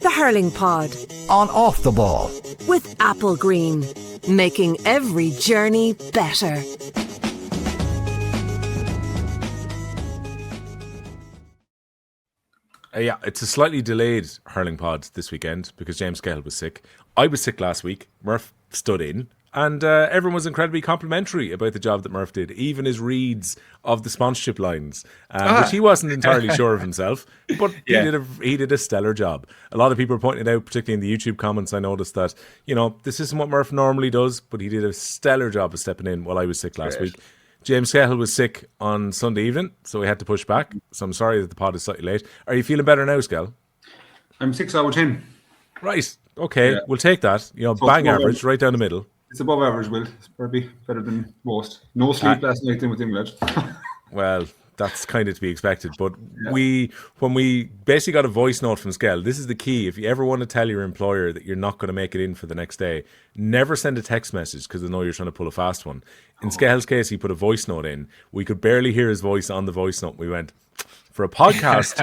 The Hurling Pod. On Off the Ball. With Applegreen. Making every journey better. Yeah, it's a slightly delayed Hurling Pod this weekend because James Skehill was sick. I was sick last week. Murph stood in. And everyone was incredibly complimentary about the job that Murph did, even his reads of the sponsorship lines, which he wasn't entirely sure of himself, but he did a stellar job. A lot of people were pointing it out, particularly in the YouTube comments. I noticed that, this isn't what Murph normally does, but he did a stellar job of stepping in while I was sick last week. James Skehill was sick on Sunday evening, so we had to push back. So I'm sorry that the pod is slightly late. Are you feeling better now, Skehill? I'm 6 out of 10. Right. Okay, we'll take that. So bang average, right down the middle. It's above average, Will. It's probably better than most. No sleep last night then with England. Well, that's kind of to be expected. But when we basically got a voice note from Skehill, this is the key. If you ever want to tell your employer that you're not going to make it in for the next day, never send a text message because they know you're trying to pull a fast one. In Skehill's case, he put a voice note in. We could barely hear his voice on the voice note. We went, for a podcast,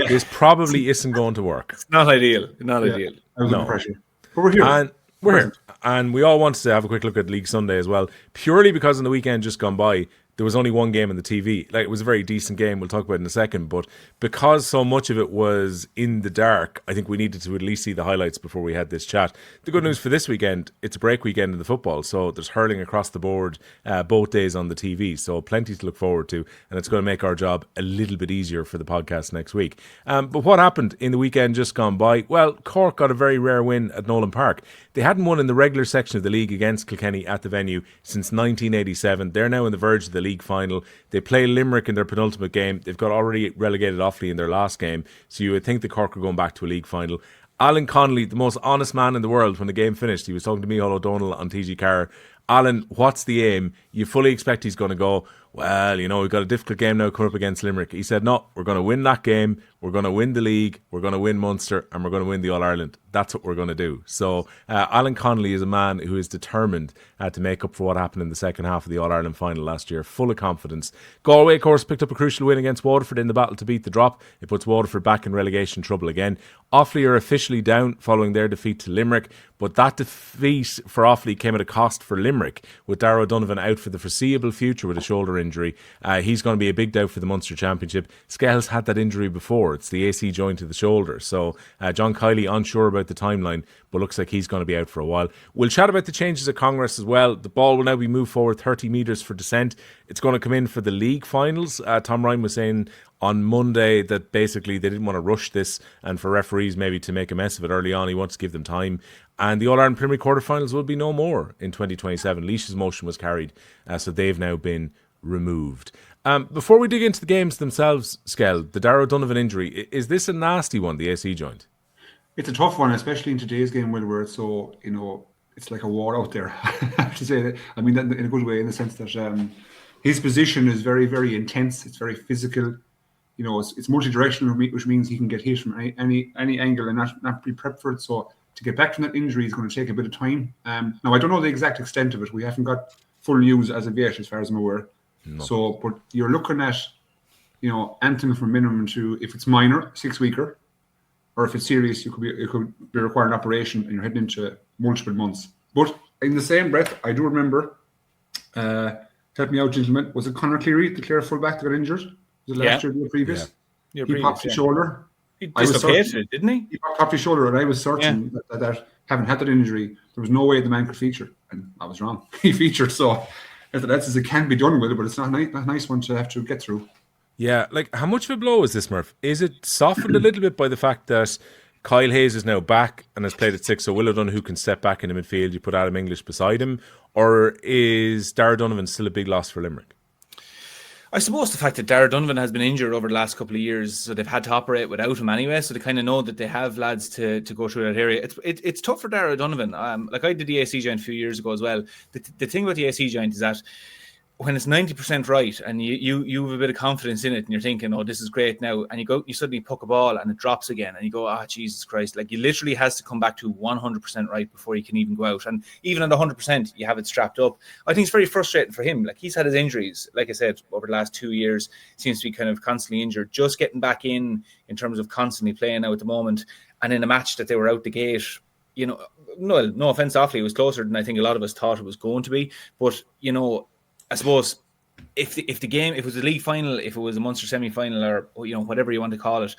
this probably isn't going to work. It's not ideal. Not ideal. I was under pressure. But we're here. We're here. And we all wanted to have a quick look at League Sunday as well, purely because in the weekend just gone by, there was only one game on the TV. Like, it was a very decent game. We'll talk about it in a second. But because so much of it was in the dark, I think we needed to at least see the highlights before we had this chat. The good news for this weekend, it's a break weekend in the football. So there's hurling across the board both days on the TV. So plenty to look forward to. And it's going to make our job a little bit easier for the podcast next week. But what happened in the weekend just gone by? Well, Cork got a very rare win at Nowlan Park. They hadn't won in the regular section of the league against Kilkenny at the venue since 1987. They're now on the verge of the league final. They play Limerick in their penultimate game. They've got already relegated Offaly in their last game, so you would think the Cork are going back to a league final. Alan Connolly, the most honest man in the world, when the game finished, he was talking to Micheál O'Donnell on TG Carr. Alan, what's the aim? You fully expect he's going to go, well, we've got a difficult game now coming up against Limerick. He said, no, we're going to win that game, we're going to win the league, we're going to win Munster, and we're going to win the All-Ireland. That's what we're going to do. So Alan Connolly is a man who is determined to make up for what happened in the second half of the All-Ireland final last year, full of confidence. Galway, of course, picked up a crucial win against Waterford in the battle to beat the drop. It puts Waterford back in relegation trouble again. Offaly are officially down following their defeat to Limerick, but that defeat for Offaly came at a cost for Limerick, with Darragh O'Donovan out for the foreseeable future with a shoulder injury. He's going to be a big doubt for the Munster Championship. Skehill's had that injury before. It's the AC joint of the shoulder. So John Kiley unsure about the timeline, but looks like he's going to be out for a while. We'll chat about the changes at Congress as well. The ball will now be moved forward 30 metres for descent. It's going to come in for the league finals. Tom Ryan was saying on Monday that basically they didn't want to rush this, and for referees maybe to make a mess of it early on, he wants to give them time. And the All-Ireland Premier quarterfinals will be no more in 2027. Laois's motion was carried, so they've now been removed. Before we dig into the games themselves, Skehill, the Darragh O'Donovan injury, is this a nasty one, the AC joint? It's a tough one, especially in today's game, where it's so, it's like a war out there. I have to say that. I mean that in a good way, in the sense that his position is very, very intense. It's very physical. It's multi-directional, which means he can get hit from any angle and not be prepped for it. So to get back from that injury is going to take a bit of time. Now, I don't know the exact extent of it. We haven't got full news as of yet, as far as I'm aware. No. So, but you're looking at, anything from minimum to, if it's minor, 6-weeker, or if it's serious, it could be requiring operation, and you're heading into multiple months. But in the same breath, I do remember, help me out, gentlemen, was it Conor Cleary, the Clare fullback, that got injured? Was it last year or the previous? Yeah. He popped his shoulder. He dislocated it, didn't he? He popped his shoulder, and I was certain that having had that injury, there was no way the man could feature. And I was wrong. He featured, so that's as it can be done with it, but it's not a nice one to have to get through. Yeah, how much of a blow is this, Murph? Is it softened a little bit by the fact that Kyle Hayes is now back and has played at 6, so Will O'Donoghue can step back in the midfield, you put Adam English beside him, or is Darragh O'Donovan still a big loss for Limerick? I suppose the fact that Darragh O'Donovan has been injured over the last couple of years, so they've had to operate without him anyway, so they kind of know that they have lads to go through that area. It's tough for Darragh O'Donovan. I did the AC joint a few years ago as well. The thing about the AC joint is that when it's 90% right and you have a bit of confidence in it and you're thinking, oh, this is great now, and you suddenly puck a ball and it drops again and you go, Jesus Christ, he literally has to come back to 100% right before he can even go out. And even at 100%, you have it strapped up. I think it's very frustrating for him. He's had his injuries, like I said, over the last 2 years, seems to be kind of constantly injured, just getting back in terms of constantly playing now at the moment. and in a match that they were out the gate, you know, no offense, Offaly, it was closer than I think a lot of us thought it was going to be. But, you know, I suppose if the game, if it was a league final, if it was a Munster semi-final, or, you know, whatever you want to call it,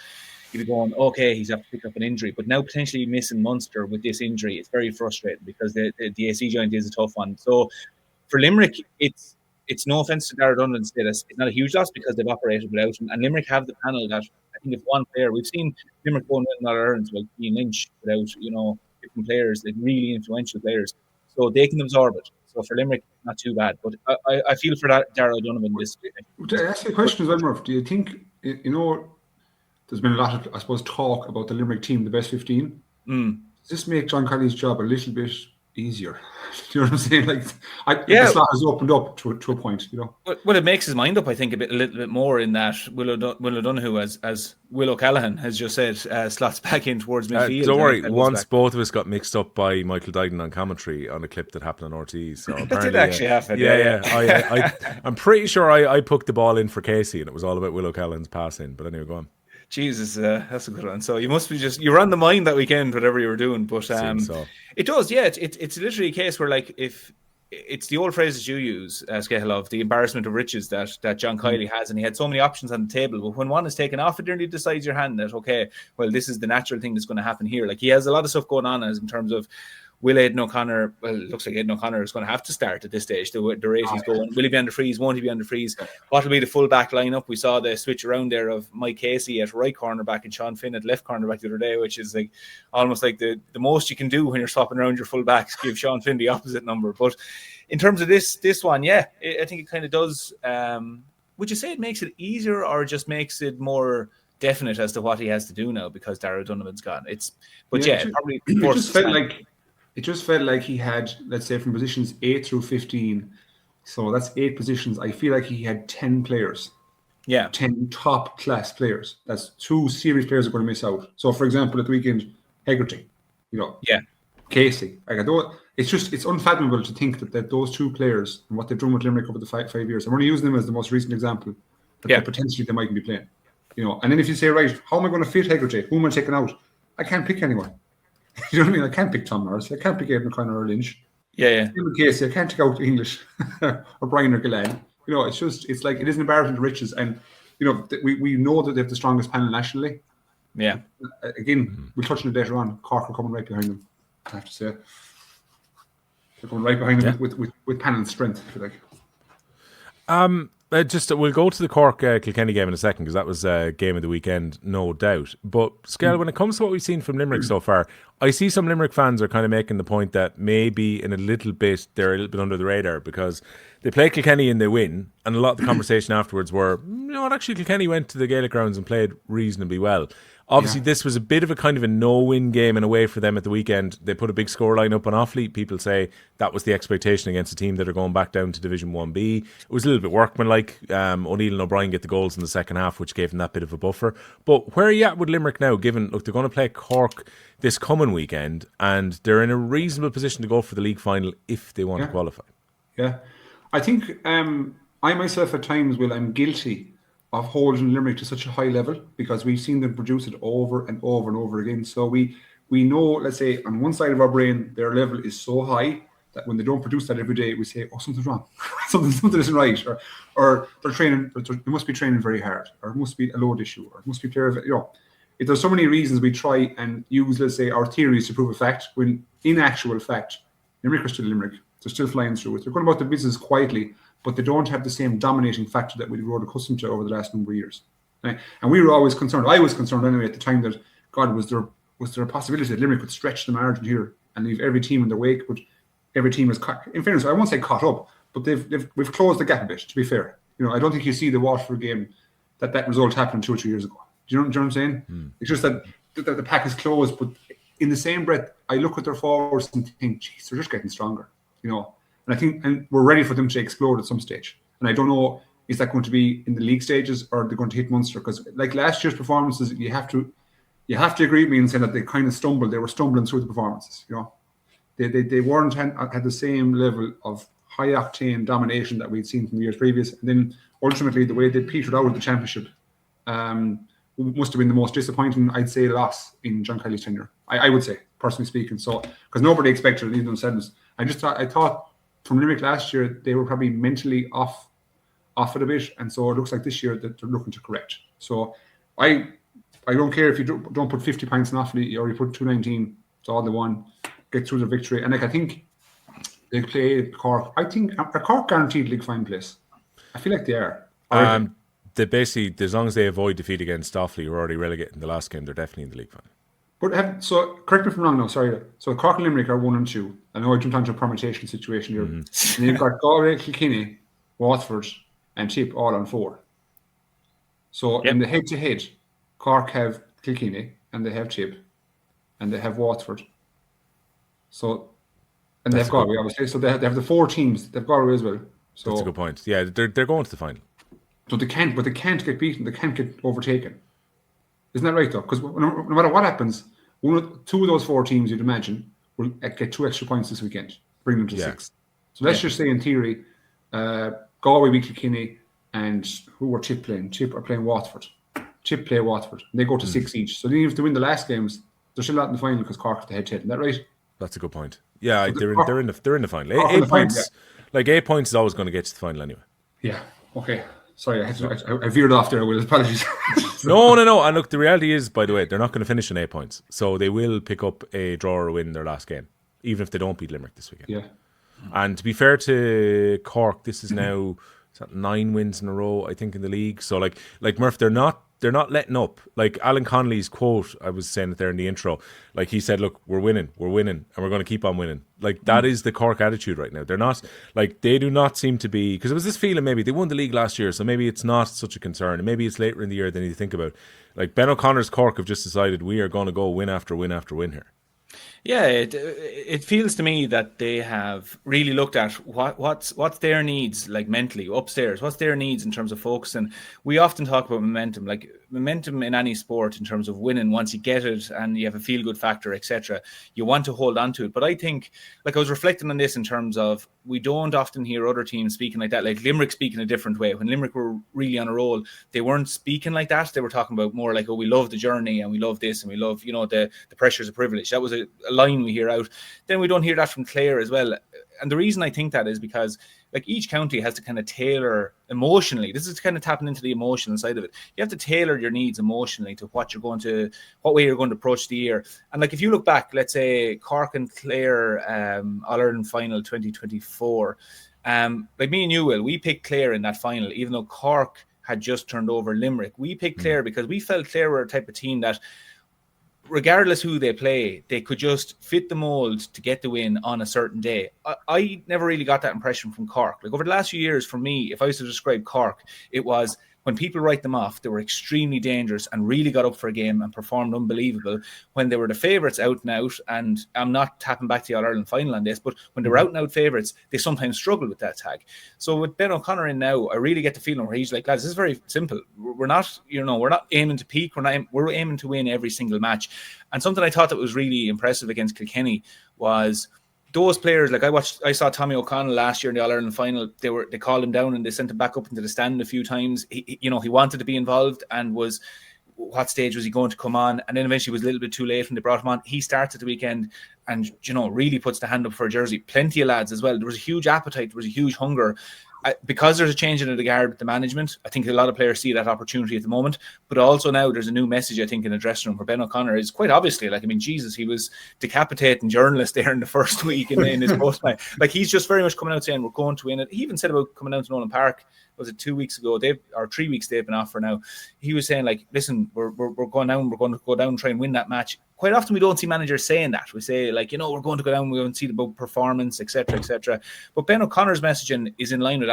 you'd be going, okay, he's have to pick up an injury. But now potentially missing Munster with this injury, it's very frustrating because the AC joint is a tough one. So for Limerick, it's no offense to Dara Dunleav's status, it's not a huge loss because they've operated without him. And Limerick have the panel that I think if one player, we've seen Limerick go and win All-Irelands like Ian Lynch without, you know, different players, like really influential players. So they can absorb it. So for Limerick, not too bad. But I feel for that Dara Donovan this week. To ask you a question as well, Murph, do you think, you know, there's been a lot of, I suppose, talk about the Limerick team, the best 15. Does this make John Kelly's job a little bit easier? You know what I'm saying? Like, the slot has opened up to a point, you know. Well, it makes his mind up, I think, a little bit more in that Will O'Donoghue, as Will O'Callaghan has just said, slots back in towards midfield. Don't worry, once both of us got mixed up by Michael Duggan on commentary on a clip that happened on RTE. So that did actually happen. Yeah. I'm pretty sure I put the ball in for Casey, and it was all about Will O'Callaghan's pass in. But anyway, go on. Jesus, that's a good one. So you must be you were on the mind that weekend, whatever you were doing. But it does, yeah. It's literally a case where, like, if it's the old phrase that you use, Skehill, of the embarrassment of riches that John Kiley has, and he had so many options on the table. But when one is taken off, it nearly decides your hand that, okay, well, this is the natural thing that's going to happen here. Like, he has a lot of stuff going on as in terms of, will Aidan O'Connor, well, it looks like Aidan O'Connor is going to have to start at this stage. The rate he's going. Will he be under freeze? Won't he be under freeze? What will be the full back lineup? We saw the switch around there of Mike Casey at right cornerback and Sean Finn at left cornerback the other day, which is like almost like the most you can do when you're swapping around your full backs, give Sean Finn the opposite number. But in terms of this one, yeah, I think it kind of does. Would you say it makes it easier or just makes it more definite as to what he has to do now because Dara Donovan's gone? It just felt like he had, let's say, from positions 8 through 15. So that's 8 positions. I feel like he had 10 players. Yeah. 10 top class players. That's 2 serious players are going to miss out. So, for example, at the weekend, Hegarty, you know. Yeah. Casey. It's unfathomable to think that those 2 players and what they've done with Limerick over the 5 years, I'm only using them as the most recent example, that potentially they mightn't be playing. You know, and then if you say, right, how am I going to fit Hegarty? Who am I taking out? I can't pick anyone. You know what I mean? I can't pick Tom Morrissey. I can't pick Aidan O'Connor or Lynch. Yeah. In Casey, I can't take out English or Brian or Gillane. You know, it's like it is an embarrassment of riches. And, you know, we know that they have the strongest panel nationally. Yeah. Again, we'll touch on it later on. Cork are coming right behind them, I have to say. They're coming right behind them with panel strength, if you like. We'll go to the Cork Kilkenny game in a second because that was a game of the weekend, no doubt. But Skehill, when it comes to what we've seen from Limerick so far, I see some Limerick fans are kind of making the point that maybe they're a little bit under the radar because they play Kilkenny and they win, and a lot of the conversation afterwards were, you know what, actually Kilkenny went to the Gaelic grounds and played reasonably well. Obviously, this was a bit of a kind of a no-win game in a way for them at the weekend. They put a big scoreline up on Offaly. People say that was the expectation against a team that are going back down to Division 1B. It was a little bit workmanlike. O'Neill and O'Brien get the goals in the second half, which gave them that bit of a buffer. But where are you at with Limerick now, given, look, they're going to play Cork this coming weekend, and they're in a reasonable position to go for the league final if they want to qualify? Yeah. I think I myself at times, I'm guilty of holding Limerick to such a high level because we've seen them produce it over and over and over again. So we know, let's say, on one side of our brain, their level is so high that when they don't produce that every day, we say, oh, something's wrong. something isn't right. Or they're training, they must be training very hard, or it must be a load issue, or it must be player, you know. If there's so many reasons we try and use, let's say, our theories to prove a fact, when in actual fact, Limerick are still Limerick. They're still flying through it. They're going about the business quietly, but they don't have the same dominating factor that we were accustomed to over the last number of years. Right? And we were always concerned, I was concerned anyway at the time, that, God, was there a possibility that Limerick could stretch the margin here and leave every team in their wake? But every team is, in fairness, I won't say caught up, but we've closed the gap a bit, to be fair. You know, I don't think you see the Waterford game that result happened 2 or 3 years ago. Do you know what I'm saying? It's just that the pack is closed, but in the same breath, I look at their forwards and think, geez, they're just getting stronger, you know. And I think we're ready for them to explode at some stage. And I don't know, is that going to be in the league stages or are they going to hit Munster? Because like last year's performances, you have to agree with me and say that they kind of stumbled. They were stumbling through the performances, you know. They weren't had the same level of high octane domination that we'd seen from the years previous. And then ultimately the way they petered out of the championship must have been the most disappointing, I'd say, loss in John Kelly's tenure. I would say, personally speaking. So, because nobody expected it, even themselves. I thought from Limerick last year, they were probably mentally off it a bit. And so it looks like this year that they're looking to correct. So I don't care if you don't put 50 points in Offaly or you put 219, it's all they want, get through the victory. And I think they play Cork. I think are Cork guaranteed league final place? I feel like they are. They basically, as long as they avoid defeat against Offaly, who are already relegated in the last game, they're definitely in the league final. But so correct me if I'm wrong now, sorry. So Cork and Limerick are 1 and 2. I know I jumped onto a permutation situation here. Mm-hmm. And you've got Galway, Kilkenny, Waterford, and Tipp all on 4. So in the head-to-head, Cork have Kilkenny, and they have Tipp, and they have Waterford. So, and they have Galway, obviously. So they have the 4 teams. They have Galway as well. So that's a good point. Yeah, they're going to the final. So they can't get beaten. They can't get overtaken. Isn't that right, though? Because no matter what happens, 2 of those 4 teams, you'd imagine, will get 2 extra points this weekend, bring them to 6. So let's just say, in theory, Galway beat Kilkenny, and who were Tipp playing? Tipp are playing Waterford. Tipp play Waterford. And they go to 6 each. So even if they win the last games, they're still not in the final because Cork are the head-to-head. Isn't that right? That's a good point. Yeah, so they're in the final. 8 points. Final, like 8 points is always going to get you to the final anyway. Yeah. Okay. Sorry, I veered off there. Will apologies. No. And look, the reality is, by the way, they're not going to finish on 8 points, so they will pick up a draw or win their last game, even if they don't beat Limerick this weekend. Yeah. And to be fair to Cork, this is now 9 wins in a row, I think, in the league. So like Murph, they're not letting up. Like Alan Connolly's quote, I was saying it there in the intro, like he said, look, we're winning, and we're going to keep on winning. Like that is the Cork attitude right now. They're not, like, they do not seem to be, because it was this feeling, maybe they won the league last year, so maybe it's not such a concern, and maybe it's later in the year than you think about. Like Ben O'Connor's Cork have just decided we are going to go win after win after win here. Yeah, it feels to me that they have really looked at what's their needs, like mentally upstairs. What's their needs in terms of focus? And we often talk about momentum, like momentum in any sport in terms of winning. Once you get it and you have a feel good factor, etc., you want to hold on to it. But I think, like, I was reflecting on this in terms of, we don't often hear other teams speaking like that. Like Limerick speaking a different way. When Limerick were really on a roll, they weren't speaking like that. They were talking about more like, oh, we love the journey and we love this and we love, the pressures of privilege. That was a line we hear out. Then we don't hear that from Clare as well. And the reason I think that is because, like, each county has to kind of tailor emotionally. This is kind of tapping into the emotional side of it. You have to tailor your needs emotionally to what way you're going to approach the year. And like, if you look back, let's say Cork and Clare All-Ireland final 2024, like me and you, Will, we picked Clare in that final, even though Cork had just turned over Limerick. We picked Clare because we felt Clare were a type of team that, regardless who they play, they could just fit the mold to get the win on a certain day. I never really got that impression from Cork. Like, over the last few years, for me, if I was to describe Cork, it was, when people write them off, they were extremely dangerous and really got up for a game and performed unbelievable. When they were the favourites out and out, and I'm not tapping back to the All-Ireland final on this, but when they were out and out favourites, they sometimes struggled with that tag. So with Ben O'Connor in now, I really get the feeling where he's like, lads, this is very simple. We're not aiming to peak. We're aiming to win every single match. And something I thought that was really impressive against Kilkenny was those players. Like, I saw Tommy O'Connell last year in the All-Ireland final. They called him down and they sent him back up into the stand a few times. He wanted to be involved, and was, what stage was he going to come on? And then eventually it was a little bit too late when they brought him on. He started the weekend and, really puts the hand up for a jersey. Plenty of lads as well. There was a huge appetite. There was a huge hunger. Because there's a change in the guard with the management, I think a lot of players see that opportunity at the moment. But also now there's a new message, I think, in the dressing room, where Ben O'Connor is quite obviously, like, I mean, Jesus, he was decapitating journalists there in the first week in his post-match. Like, he's just very much coming out saying we're going to win it. He even said about coming down to Nowlan Park, was it 2 weeks ago? 3 weeks they've been off for now. He was saying, like, listen, we're going down. We're going to go down and try and win that match. Quite often we don't see managers saying that. We say, like, we're going to go down. We don't see the performance, etc., etc. But Ben O'Connor's messaging is in line with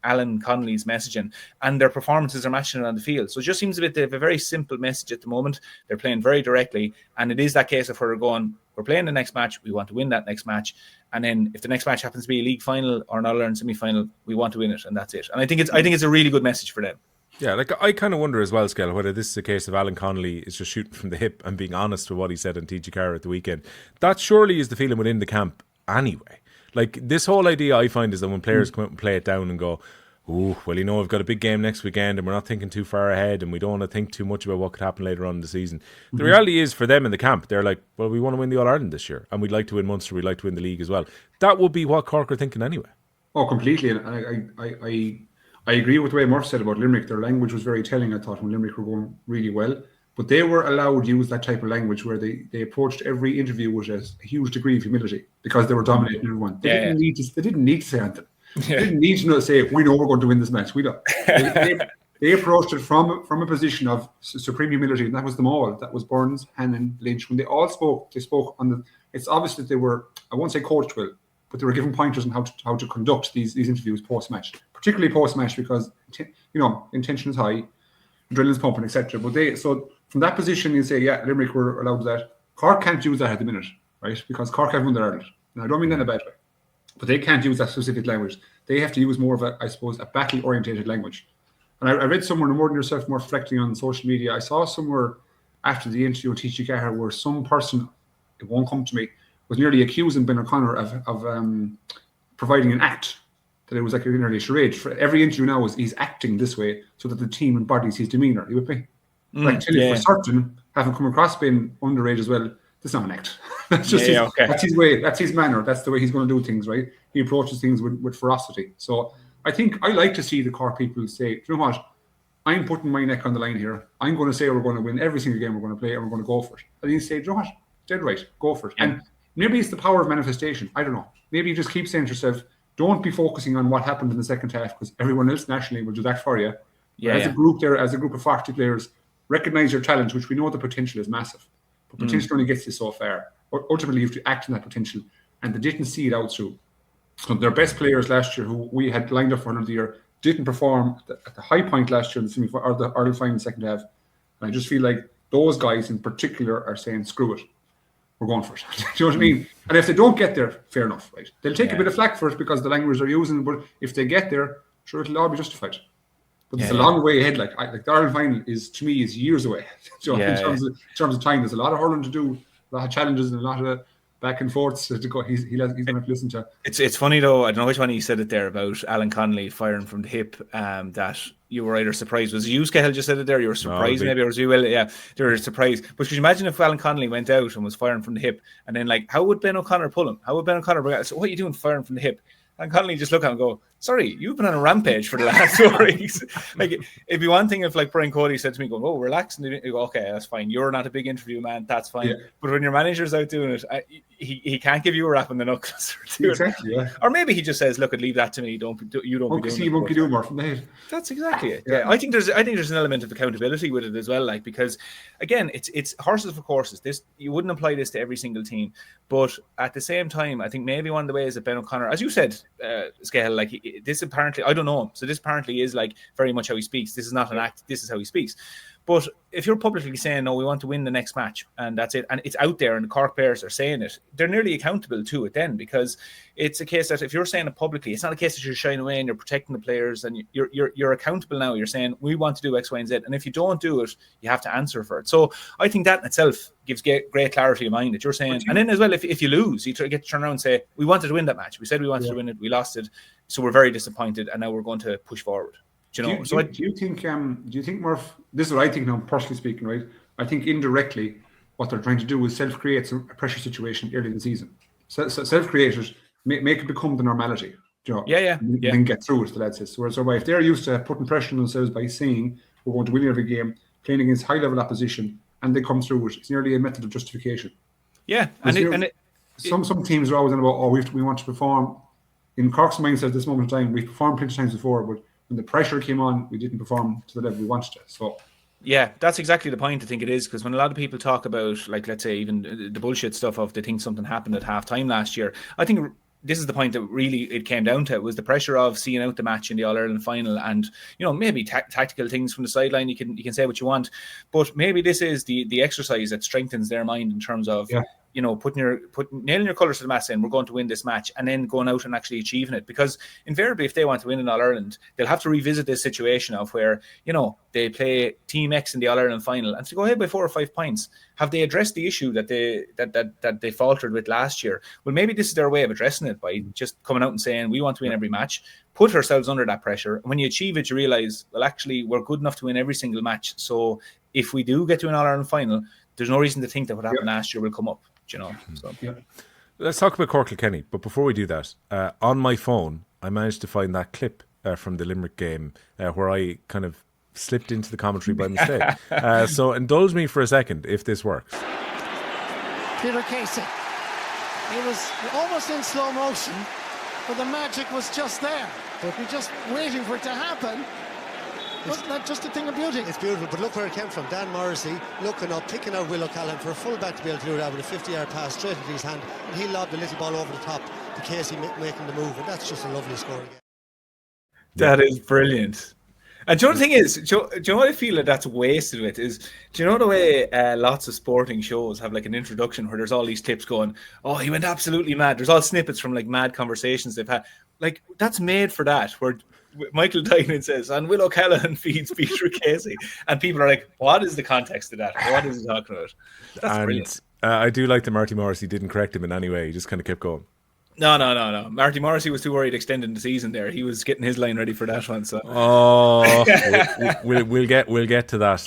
Alan Connolly's messaging, and their performances are matching it on the field. So it just seems they have a very simple message at the moment. They're playing very directly, and it is that case of where they're going, we're playing the next match, we want to win that next match, and then if the next match happens to be a league final or an All-Ireland semi-final, we want to win it, and that's it. And I think it's a really good message for them. Yeah, like, I kind of wonder as well, Skehill, whether this is a case of Alan Connolly is just shooting from the hip and being honest with what he said on TG Carr at the weekend. That surely is the feeling within the camp anyway. Like, this whole idea, I find, is that when players come out and play it down and go, Oh, well, we've got a big game next weekend and we're not thinking too far ahead and we don't want to think too much about what could happen later on in the season. The reality is for them in the camp, they're like, well, we want to win the All-Ireland this year and we'd like to win Munster, we'd like to win the league as well. That would be what Cork are thinking anyway. Oh, completely. And I agree with the way Murph said about Limerick. Their language was very telling, I thought, when Limerick were going really well. But they were allowed to use that type of language where they approached every interview with a huge degree of humility because they were dominating everyone. They didn't need to say anything. They didn't need to say, we know we're going to win this match. We don't. They approached it from a position of supreme humility, and that was them all. That was Byrnes, Hannon, Lynch. When they all spoke, they spoke on the. It's obvious that they were, I won't say coached well, but they were given pointers on how to conduct these interviews post-match, particularly post-match because intention is high, adrenaline's pumping, etc. But so from that position, you say, yeah, Limerick were allowed that. Cork can't use that at the minute, right? Because Cork haven't won their Ireland. And I don't mean that in a bad way, but they can't use that specific language. They have to use more of a, I suppose, a battle-orientated language. And I read somewhere, more than yourself, more reflecting on social media. I saw somewhere after the interview with T.G. Gallagher where some person, it won't come to me, was nearly accusing Ben O'Connor of providing an act, that it was like nearly a charade. For every interview now he's acting this way so that the team embodies his demeanour. Are you with me? Like, tell you for certain, having come across being underage as well, that's not an act. That's just that's his way, that's his manner, that's the way he's going to do things, right? He approaches things with ferocity. So I think I like to see the Cork people say, you know what, I'm putting my neck on the line here. I'm going to say we're going to win every single game we're going to play and we're going to go for it. And you say, you know what, dead right, go for it. Yeah. And maybe it's the power of manifestation. I don't know. Maybe you just keep saying to yourself, don't be focusing on what happened in the second half because everyone else nationally will do that for you. As a group of 40 players, recognise your talent, which we know the potential is massive. But potential only gets you so far. Ultimately, you have to act on that potential. And they didn't see it out through. So their best players last year, who we had lined up for another year, didn't perform at the high point last year in the semi-final or the Ireland final second half. And I just feel like those guys in particular are saying, screw it. We're going for it. Do you know what I mean? And if they don't get there, fair enough, right? They'll take a bit of flack for it because the language they're using, but if they get there, sure, it'll all be justified. But it's a long way ahead. Like the Ireland final is years away. So in terms of time, there's a lot of hurling to do, a lot of challenges and a lot of back and forths to go. He's going to have to listen to. It's funny though. I don't know which one you said it there about Alan Connolly firing from the hip. That you were either surprised. Was it you, Skehill, just said it there? You were surprised, maybe, or was you? Well, yeah, they were surprised. But could you imagine if Alan Connolly went out and was firing from the hip, and then how would Ben O'Connor pull him? How would Ben O'Connor bring out? So what are you doing firing from the hip? And Connolly just look at him and go, sorry, you've been on a rampage for the last 4 weeks. It'd be one thing if Brian Cody said to me, go, oh, relax. And you go, okay, that's fine. You're not a big interview man. That's fine. Yeah. But when your manager's out doing it, he can't give you a rap in the knuckles. Exactly, yeah. Or maybe he just says, look, leave that to me. You don't be doing more from the head. That's exactly it. Yeah. I think there's an element of accountability with it as well. Because again, it's horses for courses. This, you wouldn't apply this to every single team. But at the same time, I think maybe one of the ways that Ben O'Connor, as you said, Skehill, this apparently, I don't know him, so this apparently is very much how he speaks. This is not an act, this is how he speaks. But if you're publicly saying, no, we want to win the next match, and that's it, and it's out there and the Cork players are saying it, they're nearly accountable to it then, because it's a case that if you're saying it publicly, it's not a case that you're shying away and you're protecting the players and you're accountable now. You're saying, we want to do X, Y, and Z, and if you don't do it, you have to answer for it. So I think that in itself gives great clarity of mind that you're saying, and then as well, if you lose, you get to turn around and say, we wanted to win that match. We said we wanted to win it, we lost it, so we're very disappointed, and now we're going to push forward. Do you think, Murph, this is what I think now, personally speaking, right? I think indirectly what they're trying to do is self-create a pressure situation early in the season. Self-creators make it become the normality. Then get through it, the lad says. So if they're used to putting pressure on themselves by saying we're going to win every game, playing against high-level opposition, and they come through it, it's nearly a method of justification. Yeah, some teams are always on about, we want to perform. In Cork's mindset at this moment in time, we've performed plenty of times before, but when the pressure came on, we didn't perform to the level we wanted to. So, yeah, that's exactly the point. I think it is, because when a lot of people talk about, let's say, even the bullshit stuff of they think something happened at half-time last year, I think this is the point that really it came down to. It was the pressure of seeing out the match in the All-Ireland final, and maybe tactical things from the sideline. You can say what you want, but maybe this is the exercise that strengthens their mind in terms of nailing your colours to the mast saying we're going to win this match, and then going out and actually achieving it. Because invariably, if they want to win in All-Ireland, they'll have to revisit this situation of where, they play Team X in the All-Ireland final, and to go ahead by 4 or 5 points, have they addressed the issue that they faltered with last year? Well, maybe this is their way of addressing it, by just coming out and saying we want to win every match, put ourselves under that pressure. And when you achieve it, you realise, well, actually, we're good enough to win every single match. So if we do get to an All-Ireland final, there's no reason to think that what happened last year will come up. So Let's talk about Cork Kilkenny. But before we do that, on my phone, I managed to find that clip from the Limerick game where I kind of slipped into the commentary by mistake. So indulge me for a second if this works. Peter Casey. He was almost in slow motion, but the magic was just there. We're just waiting for it to happen. Wasn't that just a thing of beauty? It's beautiful, but look where it came from. Dan Morrissey looking up, picking out Will O'Callaghan for a full-back to be able to do that with a 50-yard pass straight into his hand, and he lobbed a little ball over the top to Casey making the move, and that's just a lovely score again. That is brilliant. And do you know the thing is, do you know what I feel that that's wasted with is, do you know the way lots of sporting shows have like an introduction where there's all these clips going, oh, he went absolutely mad. There's all snippets from like mad conversations they've had. Like, that's made for that, where Michael Tynan says, and Will O'Callaghan feeds Peter Casey. And people are like, what is the context of that? What is he talking about? That's brilliant. I do like that Marty Morrissey didn't correct him in any way. He just kind of kept going. No. Marty Morrissey was too worried extending the season there. He was getting his line ready for that one. So we'll get to that.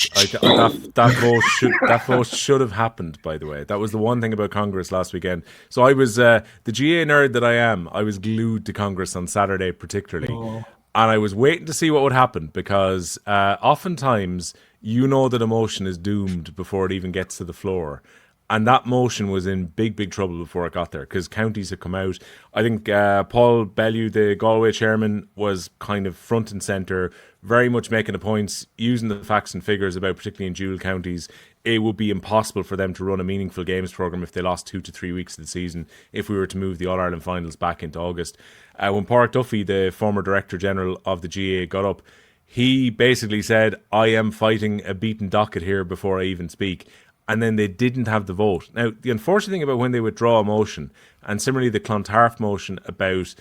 That vote should have happened, by the way. That was the one thing about Congress last weekend. So I was the GAA nerd that I am. I was glued to Congress on Saturday particularly. And I was waiting to see what would happen, because oftentimes that a motion is doomed before it even gets to the floor. And that motion was in big trouble before it got there, because counties had come out. I think Paul Bellew, the Galway chairman, was kind of front and centre, very much making the points, using the facts and figures about, particularly in dual counties, it would be impossible for them to run a meaningful games programme if they lost 2 to 3 weeks of the season, if we were to move the All-Ireland finals back into August. When Pádraig Duffy, the former Director General of the GAA, got up, he basically said, I am fighting a beaten docket here before I even speak. And then they didn't have the vote. Now, the unfortunate thing about when they withdraw a motion, and similarly the Clontarf motion about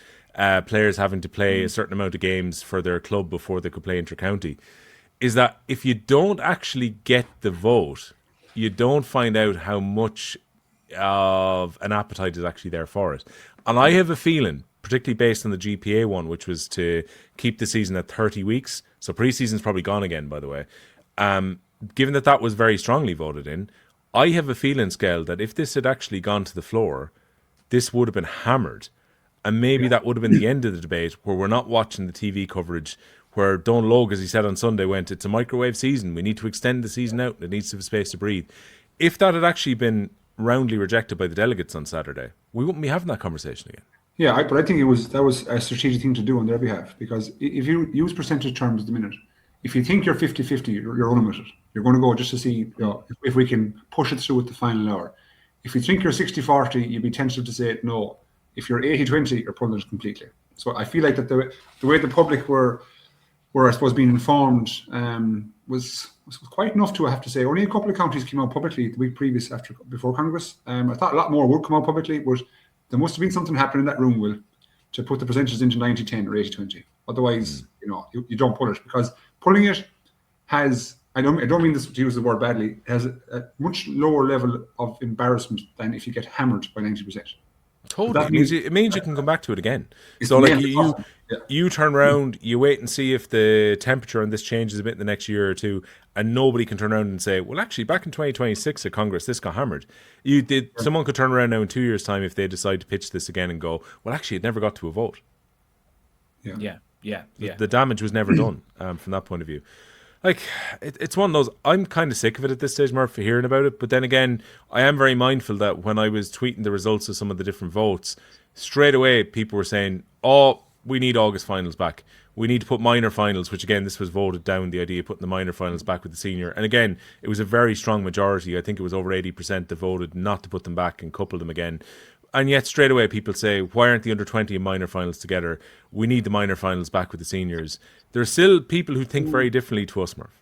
players having to play a certain amount of games for their club before they could play inter-county, is that if you don't actually get the vote, you don't find out how much of an appetite is actually there for it. And I have a feeling, particularly based on the GPA one, which was to keep the season at 30 weeks, so pre-season's probably gone again, by the way, given that was very strongly voted in, I have a feeling, Skehill, that if this had actually gone to the floor, this would have been hammered. And maybe that would have been the end of the debate, where we're not watching the TV coverage, where Don Logue, as he said on Sunday, went, it's a microwave season, we need to extend the season out, it needs to have space to breathe. If that had actually been roundly rejected by the delegates on Saturday, we wouldn't be having that conversation again. Yeah, but I think that was a strategic thing to do on their behalf, because if you use percentage terms at the minute, if you think you're 50-50, you're unlimited. You're going to go just to see if we can push it through at the final hour. If you think you're 60-40, you'd be tempted to say no. If you're 80-20, you're pulling it completely. So I feel like that the way the public were I suppose, being informed was quite enough to, I have to say. Only a couple of counties came out publicly the week previous before Congress. I thought a lot more would come out publicly, but there must have been something happening in that room, Will, to put the percentages into 90-10 or 80-20. Otherwise, you don't pull it, because pulling it has, I don't mean this to use the word badly, it has a much lower level of embarrassment than if you get hammered by 90%. Totally. It means you can come back to it again. So like you turn around, you wait and see if the temperature on this changes a bit in the next year or two, and nobody can turn around and say, well, actually, back in 2026 at Congress, this got hammered. Someone could turn around now in 2 years' time if they decide to pitch this again and go, well, actually, it never got to a vote. Yeah. The damage was never done from that point of view. Like, it's one of those, I'm kind of sick of it at this stage, Murph, for hearing about it. But then again, I am very mindful that when I was tweeting the results of some of the different votes, straight away people were saying, oh, we need August finals back. We need to put minor finals, which again, this was voted down, the idea of putting the minor finals back with the senior. And again, it was a very strong majority. I think it was over 80% that voted not to put them back and couple them again. And yet straight away people say, why aren't the under-20 and minor finals together? We need the minor finals back with the seniors. There are still people who think very differently to us, Murph.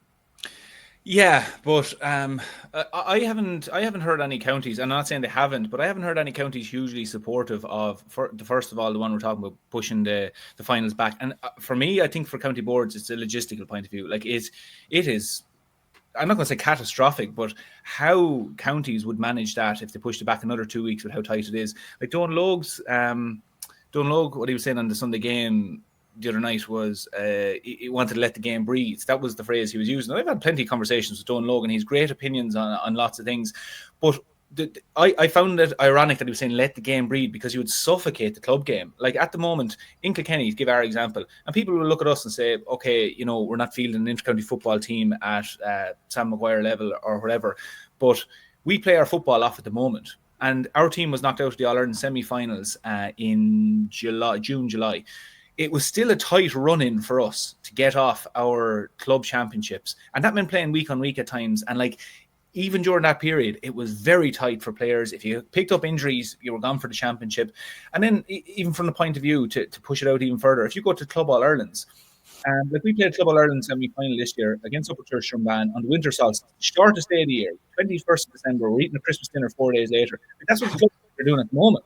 Yeah, but I haven't heard any counties. I'm not saying they haven't, but I haven't heard any counties hugely supportive of, first of all, the one we're talking about, pushing the finals back. And for me, I think for county boards, it's a logistical point of view. Like it is. I'm not going to say catastrophic, but how counties would manage that if they pushed it back another 2 weeks with how tight it is. Like Don Logue, what he was saying on the Sunday game the other night was he wanted to let the game breathe. That was the phrase he was using. I've had plenty of conversations with Don Logue, and he's great opinions on lots of things. But I found it ironic that he was saying let the game breathe, because he would suffocate the club game. Like at the moment in Kilkenny, to give our example, and people will look at us and say, okay, we're not fielding an intercounty football team at Sam Maguire level or whatever, but we play our football off at the moment. And our team was knocked out of the All-Ireland semi-finals in June, July. It was still a tight run-in for us to get off our club championships. And that meant playing week on week at times. And like, even during that period, it was very tight for players. If you picked up injuries, you were gone for the championship. And then even from the point of view to push it out even further, if you go to Club All-Irelands, like we played Club All-Ireland semi-final this year against Upper Church Strumban on the winter solstice, shortest day of the year, 21st of December. We're eating a Christmas dinner 4 days later. That's what the club are doing at the moment.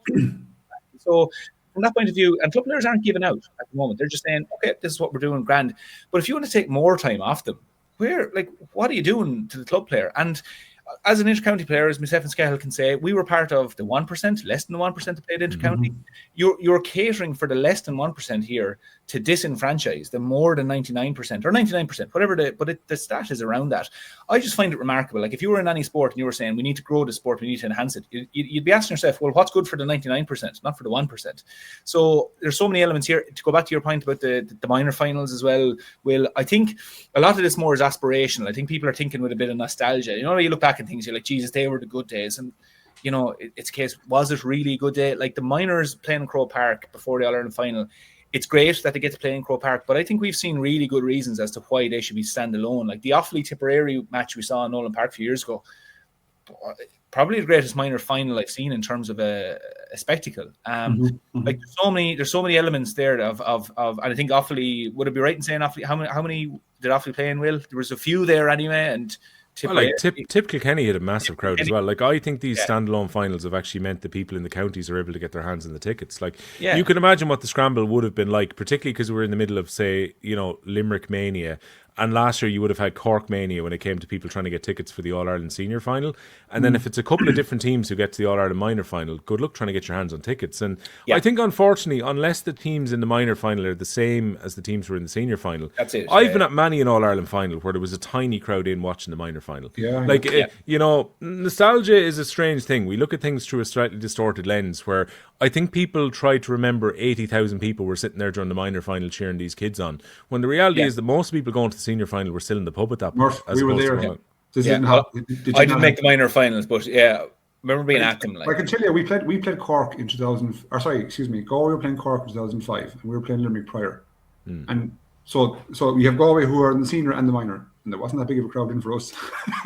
So from that point of view, and club players aren't giving out at the moment. They're just saying, okay, this is what we're doing, grand. But if you want to take more time off them, what are you doing to the club player? And as an intercounty player, as myself and Skehill can say, we were part of the 1%, less than the 1% that played intercounty. You're catering for the less than 1% here to disenfranchise the more than 99% or 99%, whatever the stat is around that. I just find it remarkable. Like if you were in any sport and you were saying we need to grow the sport, we need to enhance it, you'd be asking yourself, well, what's good for the 99%, not for the 1%? So there's so many elements here. To go back to your point about the minor finals as well, Will, I think a lot of this more is aspirational. I think people are thinking with a bit of nostalgia. You look back at things, you're like, Jesus, they were the good days. And it's a case, was it really a good day? Like the minors playing in Croke Park before the All-Ireland final, it's great that they get to play in Croke Park, but I think we've seen really good reasons as to why they should be standalone. Like the Offaly Tipperary match we saw in Nowlan Park a few years ago, probably the greatest minor final I've seen in terms of a spectacle. Like there's so many elements there of and I think Offaly, would it be right in saying Offaly? How many did Offaly play in, Will? There was a few there anyway, and Tipp Kilkenny had a massive crowd as well. Like I think these standalone finals have actually meant that people in the counties are able to get their hands on the tickets. Like you can imagine what the scramble would have been like, particularly because we're in the middle of, say, Limerick mania. And last year you would have had Cork mania when it came to people trying to get tickets for the All-Ireland senior final. And then if it's a couple of different teams who get to the All-Ireland minor final, good luck trying to get your hands on tickets. And I think, unfortunately, unless the teams in the minor final are the same as the teams who are in the senior final, that's it. I've been at many an All-Ireland final where there was a tiny crowd in watching the minor final. Nostalgia is a strange thing. We look at things through a slightly distorted lens where I think people try to remember 80,000 people were sitting there during the minor final cheering these kids on, when the reality is that most people going to the senior final were still in the pub at that point. We were there. I didn't make the minor finals, but remember being at them. I can tell you, we played Cork in 2000. Or sorry, excuse me, Galway were playing Cork in 2005, and we were playing Limerick prior. And so we have Galway who are in the senior and the minor, and there wasn't that big of a crowd in for us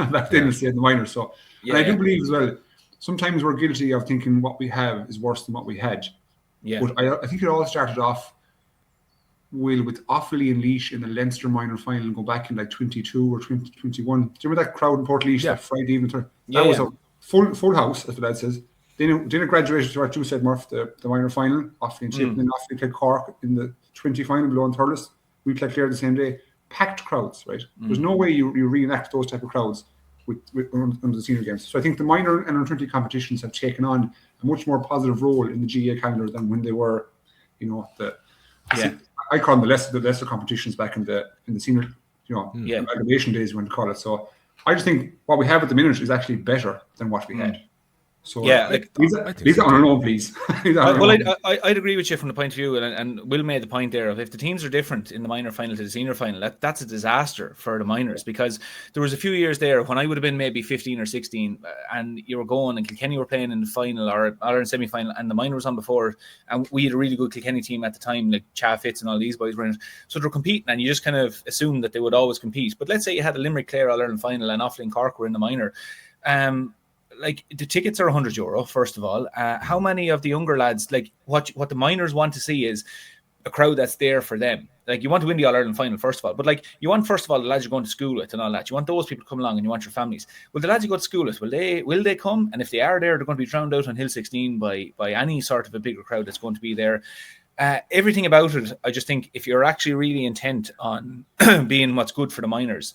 back then. Stayed in the minor. So, and I do believe as well, sometimes we're guilty of thinking what we have is worse than what we had. Yeah. But I think it all started off with Offaly and Laois in the Leinster minor final, and go back in like 22 or 2021. Do you remember that crowd in Port Laois that Friday evening? That was a full house, as the dad says. Then it graduated to our two said Murph, the minor final, Offaly and Tipp, and then Offaly played Cork in the 20 final below in Thurles. We played Clare the same day. Packed crowds, right? There's no way you reenact those type of crowds with under the senior games. So I think the minor and under 20 competitions have taken on a much more positive role in the GAA calendar than when they were, I call them the lesser competitions back in the senior, aggregation days, you want to call it. So I just think what we have at the minute is actually better than what we had. So leave that on alone, please. I'd agree with you from the point of view, and Will made the point there of if the teams are different in the minor final to the senior final, that's a disaster for the minors, because there was a few years there when I would have been maybe 15 or 16, and you were going and Kilkenny were playing in the final or in semi-final, and the minor was on before, and we had a really good Kilkenny team at the time, like Cha Fitz and all these boys were in it, so they were competing, and you just kind of assumed that they would always compete. But let's say you had a Limerick Clare All-Ireland final and Offaly and Cork were in the minor. Like the tickets are €100, first of all. How many of the younger lads, like what the minors want to see is a crowd that's there for them. Like, you want to win the All-Ireland final, first of all. But, like, you want, first of all, the lads you're going to school with and all that. You want those people to come along, and you want your families. Well, the lads you go to school with, will they come? And if they are there, they're going to be drowned out on Hill 16 by any sort of a bigger crowd that's going to be there. Everything about it, I just think, if you're actually really intent on being what's good for the minors,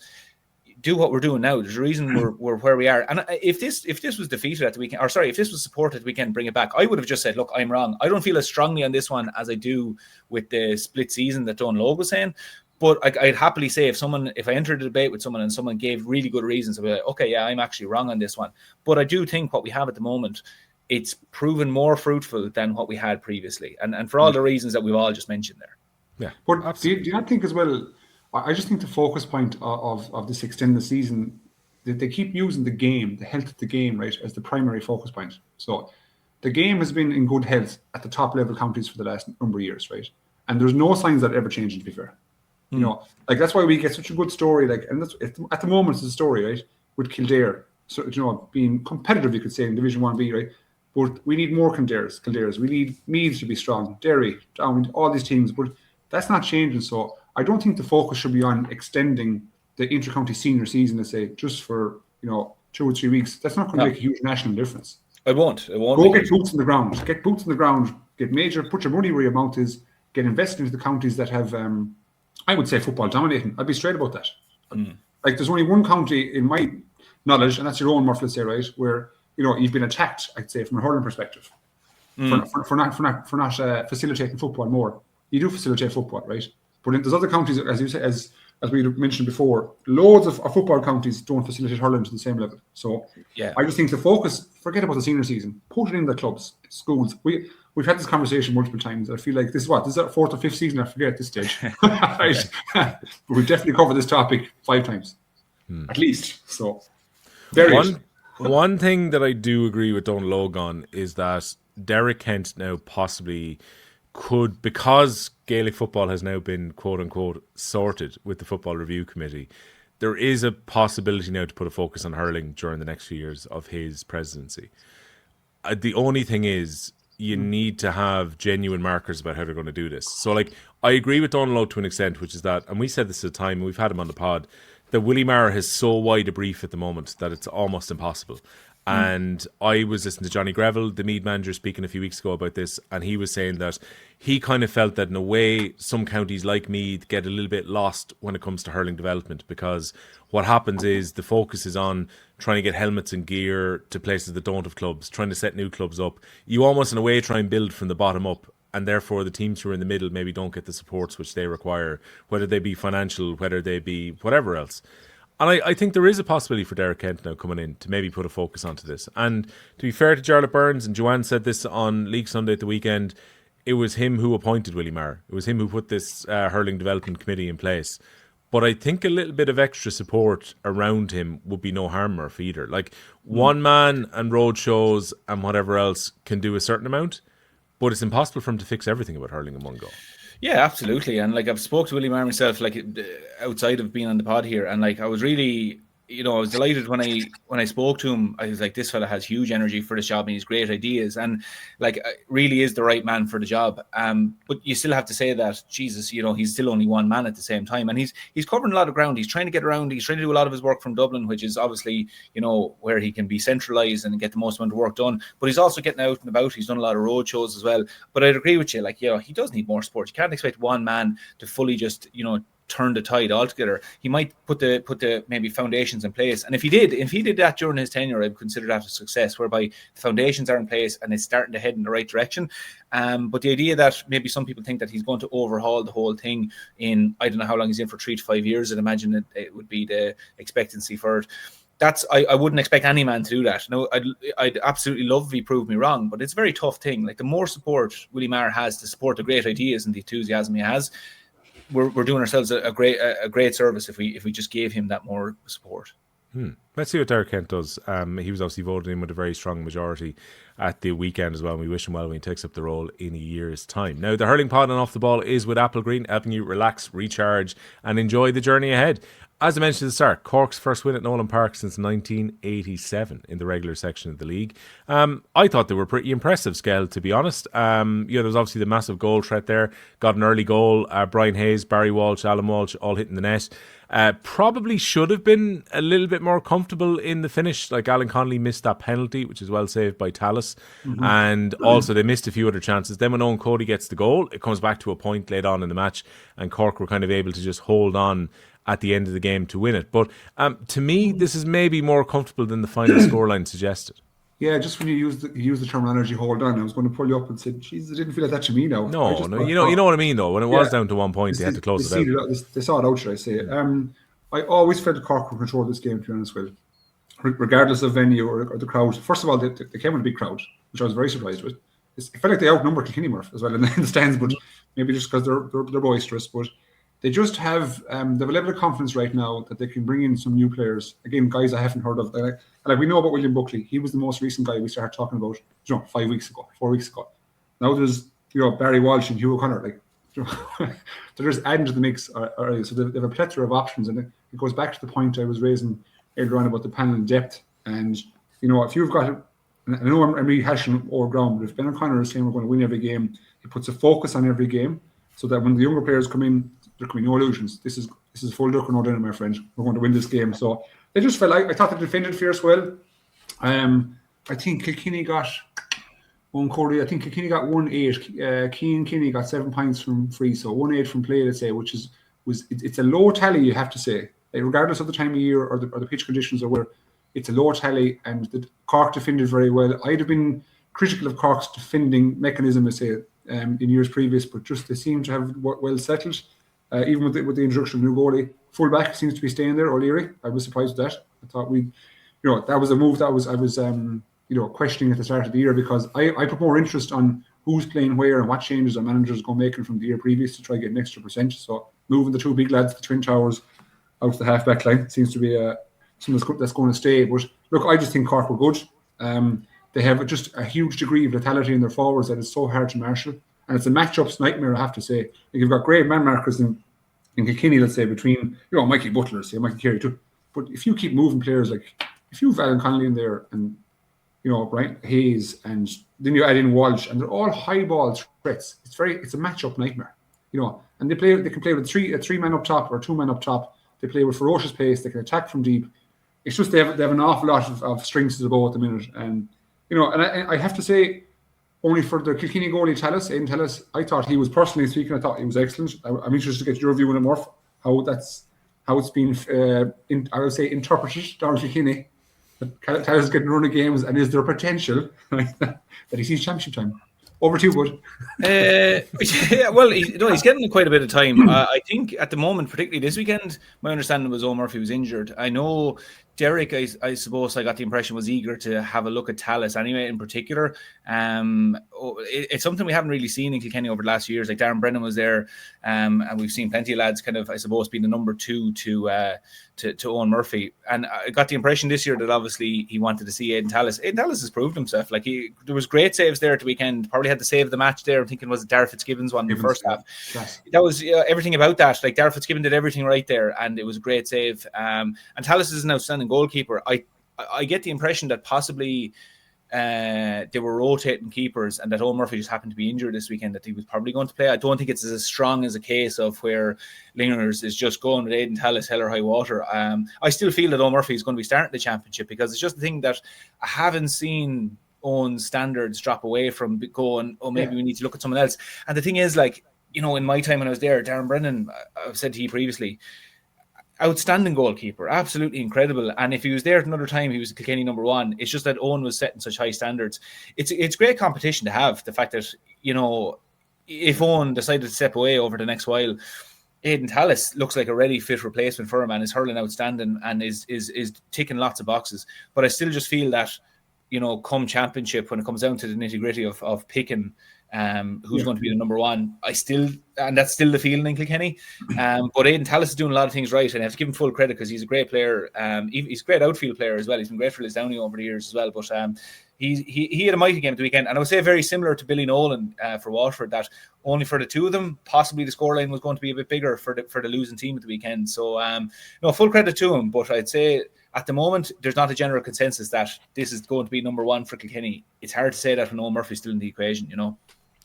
do what we're doing now. There's a reason we're where we are. And if this was defeated at the weekend, or sorry, if this was supported at the weekend, bring it back, I would have just said, look, I'm wrong. I don't feel as strongly on this one as I do with the split season that Don Logue was saying. But I'd happily say, if I entered a debate with someone and someone gave really good reasons, I'd be like, okay, yeah, I'm actually wrong on this one. But I do think what we have at the moment, it's proven more fruitful than what we had previously. And for all the reasons that we've all just mentioned there. Yeah. But do you not think as well, I just think the focus point of this extended season, they keep using the game, the health of the game, right, as the primary focus point. So the game has been in good health at the top level counties for the last number of years, right? And there's no signs that ever changing, to be fair. You know, like, that's why we get such a good story. Like, and that's, at the moment, it's a story, right, with Kildare. So, you know, being competitive, you could say, in Division 1B, right? But we need more Kildares. We need Meads to be strong, Derry, Down, all these teams. But that's not changing. So I don't think the focus should be on extending the inter-county senior season, let's say, just for, 2 or 3 weeks. That's not going to make a huge national difference. It won't. Go get boots on the ground. Get boots on the ground. Get major. Put your money where your mouth is. Get invested into the counties that have, I would say, football dominating. I'd be straight about that. Like, there's only one county in my knowledge, and that's your own, Murph, let's say, right, where you've been attacked, I'd say, from a hurling perspective, for not facilitating football more. You do facilitate football, right? But there's other counties, as you say, as we mentioned before, loads of football counties don't facilitate hurling to the same level. So yeah, I just think the focus, forget about the senior season, put it in the clubs, schools. We've had this conversation multiple times. I feel like this is our 4th or 5th season, I forget at this stage. Right. But we've definitely covered this topic 5 times, at least. So One thing that I do agree with Don Logue on is that Derek Kent now possibly could, because Gaelic football has now been quote-unquote sorted with the Football Review Committee, there is a possibility now to put a focus on hurling during the next few years of his presidency. The only thing is, you need to have genuine markers about how they're going to do this. So, like, I agree with Don Logue to an extent, which is that, and we said this at the time, and we've had him on the pod, that Willie Maher has so wide a brief at the moment that it's almost impossible. And I was listening to Johnny Greville, the Meath manager, speaking a few weeks ago about this, and he was saying that he kind of felt that in a way some counties like Meath get a little bit lost when it comes to hurling development, because what happens is the focus is on trying to get helmets and gear to places that don't have clubs, trying to set new clubs up. You almost in a way try and build from the bottom up, and therefore the teams who are in the middle maybe don't get the supports which they require, whether they be financial, whether they be whatever else. And I think there is a possibility for Derek Kent now coming in to maybe put a focus onto this. And to be fair to Diarmuid Byrnes, and Joanne said this on League Sunday at the weekend, it was him who appointed Willie Maher. It was him who put this hurling development committee in place. But I think a little bit of extra support around him would be no harm, Murph, either. Like, one man and road shows and whatever else can do a certain amount, but it's impossible for him to fix everything about hurling in one go. Yeah, absolutely. And like, I've spoke to Willie Maher myself, like, outside of being on the pod here, and like, I was really, I was delighted when I spoke to him. I was like, this fella has huge energy for this job and he's great ideas, and like, really is the right man for the job. But you still have to say that, Jesus, he's still only one man at the same time, and he's covering a lot of ground. He's trying to get around. He's trying to do a lot of his work from Dublin, which is obviously, where he can be centralised and get the most amount of work done. But he's also getting out and about. He's done a lot of road shows as well. But I'd agree with you, like, he does need more support. You can't expect one man to fully just, turn the tide altogether. He might put the maybe foundations in place, and if he did that during his tenure, I'd consider that a success, whereby the foundations are in place and it's starting to head in the right direction. But the idea that maybe some people think that he's going to overhaul the whole thing in, I don't know how long he's in for, 3 to 5 years, I'd imagine it would be the expectancy for it. I wouldn't expect any man to do that. No, I'd absolutely love if he proved me wrong, but it's a very tough thing. Like, the more support Willie Maher has to support the great ideas and the enthusiasm he has, we're doing ourselves a great service if we just gave him that more support. Let's see what Derek Kent does. He was obviously voted in with a very strong majority at the weekend as well, and we wish him well when he takes up the role in a year's time. Now, the Hurling Pod and Off the Ball is with Applegreen, helping you relax, recharge, and enjoy the journey ahead. as I mentioned at the start, Cork's first win at Nowlan Park since 1987 in the regular section of the league. I thought they were pretty impressive, Skehill, to be honest. There was obviously the massive goal threat there. Got an early goal. Brian Hayes, Barry Walsh, Alan Walsh all hitting the net. Probably should have been a little bit more comfortable in the finish. Like Alan Connolly missed that penalty, which is well saved by Tallis. And also they missed a few other chances. Then when Owen Cody gets the goal, it comes back to a point late on in the match, and Cork were kind of able to just hold on at the end of the game to win it. But to me, this is maybe more comfortable than the final scoreline suggested. Yeah, just when you use the terminology "hold on," I was going to pull you up and say, "Jesus, I didn't feel like that to me now." No, you know what I mean though. When it was down to 1 point, they had to close it out. They saw it out, should I say? I always felt Cork would control this game, to be honest with, regardless of venue or the crowd. First of all, they came with a big crowd, which I was very surprised with. It felt like they outnumbered Kilkenny Murph as well in the stands, but maybe just because they're boisterous, but. They just have they have a level of confidence right now that they can bring in some new players. Again, guys I haven't heard of. Like we know about William Buckley. He was the most recent guy we started talking about, 4 weeks ago. Now there's Barry Walsh and Hugh O'Connor. They're just adding to the mix. So they have a plethora of options, and it goes back to the point I was raising earlier on about the panel depth. And if you've got, I know I'm rehashing over ground, but if Ben O'Connor is saying we're going to win every game, he puts a focus on every game, so that when the younger players come in, there can be no illusions. This is full duck or no dinner, my friend. We're going to win this game. So they just felt I thought they defended fierce well. I think Kilkenny got 1-8. I think Kilkenny got 1-8. Cian Kinney got 7 points from free, so 1-8 from play. Let's say, it's a low tally. You have to say, regardless of the time of year or the pitch conditions or where, it's a low tally. And the Cork defended very well. I'd have been critical of Cork's defending mechanism, I say, in years previous, but just they seem to have well settled. Even with the introduction of new goalie, fullback seems to be staying there. O'Leary, I was surprised with that. I thought that was a move that I was questioning at the start of the year, because I put more interest on who's playing where and what changes our managers go making from the year previous to try to get an extra percentage. So moving the two big lads, the Twin Towers, out to the half-back line seems to be something that's going to stay. But look, I just think Cork were good. They have just a huge degree of lethality in their forwards that is so hard to marshal. And it's a matchups nightmare, I have to say. Like, you've got great man markers in Kilkenny, let's say, between Mikey Butler, say Mikey Carey too. But if you keep moving players, like if you've Alan Connolly in there and Brian Hayes, and then you add in Walsh, and they're all high ball threats. It's a matchup nightmare, And they can play with a 3-man up top or 2-man up top. They play with ferocious pace. They can attack from deep. It's just they have an awful lot of strings to the bow at the minute, and I have to say. Only for the Kilkenny goalie Aidan Tallis, I thought he was, personally speaking, I thought he was excellent. I'm interested to get your view on it, Murph, how it's been, I would say, interpreted down Kilkenny. That Tallis is getting a run of games, and is there potential that he sees championship time? Over to you, bud. He's getting quite a bit of time. I think at the moment, particularly this weekend, my understanding was Murphy was injured. I know Derek, I suppose I got the impression, was eager to have a look at Tallis anyway, in particular. It's something we haven't really seen in Kilkenny over the last few years. Like Darren Brennan was there, and we've seen plenty of lads kind of, I suppose, being the number two to Owen Murphy. And I got the impression this year that obviously he wanted to see Aidan Tallis. Aidan Tallis has proved himself. Like there was great saves there at the weekend. Probably had the save of the match there. I'm thinking was it Darragh Fitzgibbon's one in the first half. Yes. That was everything about that. Like Darragh Fitzgibbon did everything right there, and it was a great save. And Tallis is an outstanding goalkeeper. I get the impression that possibly they were rotating keepers, and that Owen Murphy just happened to be injured this weekend, that he was probably going to play. I don't think it's as strong as a case of where Lingers is just going with Aidan Tallis hell or high water. I still feel that Owen Murphy is going to be starting the championship, because it's just the thing that I haven't seen Owen's standards drop away from going, maybe we need to look at someone else. And the thing is, like, in my time when I was there, Darren Brennan, I've said to you previously, outstanding goalkeeper, absolutely incredible. And if he was there at another time, he was Kilkenny number one. It's just that Owen was setting such high standards. It's great competition to have. The fact that, if Owen decided to step away over the next while, Aidan Tallis looks like a ready fit replacement for him, and is hurling outstanding and is ticking lots of boxes. But I still just feel that, come championship, when it comes down to the nitty-gritty of picking who's going to be the number one, and that's still the feeling in Kilkenny. But Aidan Tallis is doing a lot of things right, and I have to give him full credit, because he's a great player. He's a great outfield player as well. He's been great for Lisdowney over the years as well. But he had a mighty game at the weekend, and I would say very similar to Billy Nowlan for Waterford, that only for the two of them, possibly the scoreline was going to be a bit bigger for the losing team at the weekend. So, no, full credit to him, but I'd say at the moment, there's not a general consensus that this is going to be number one for Kilkenny. It's hard to say that when Owen Murphy's still in the equation, you know.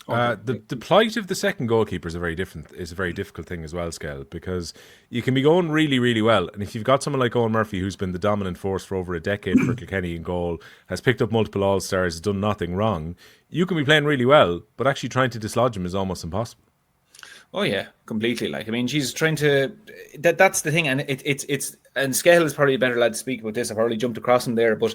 The plight of the second goalkeeper is a very difficult thing as well, Skehill, because you can be going really, really well, and if you've got someone like Owen Murphy, who's been the dominant force for over a decade for Kilkenny in goal, has picked up multiple All-Stars, has done nothing wrong, you can be playing really well, but actually trying to dislodge him is almost impossible. Oh yeah, completely. Like, I mean, she's trying to. That's the thing, and it's and Skehill is probably a better lad to speak about this. I've already jumped across him there, but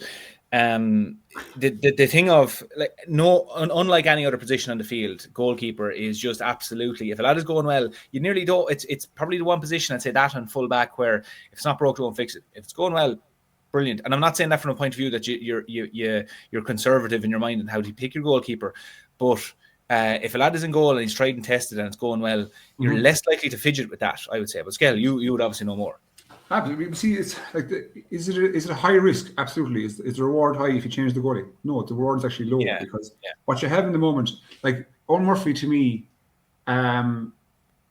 the thing of, like, unlike any other position on the field, goalkeeper is just absolutely, if a lad is going well, you nearly don't. It's probably the one position, I'd say, that and full back, where if it's not broke, don't fix it. If it's going well, brilliant. And I'm not saying that from a point of view that you're conservative in your mind and how to pick your goalkeeper, but if a lad is in goal and he's tried and tested and it's going well, you're less likely to fidget with that, I would say. But Skehill, you would obviously know more. Absolutely. See, it's like, is it a high risk? Absolutely. Is the reward high if you change the goalie? No, the reward is actually low, because what you have in the moment, like Owen Murphy, to me, and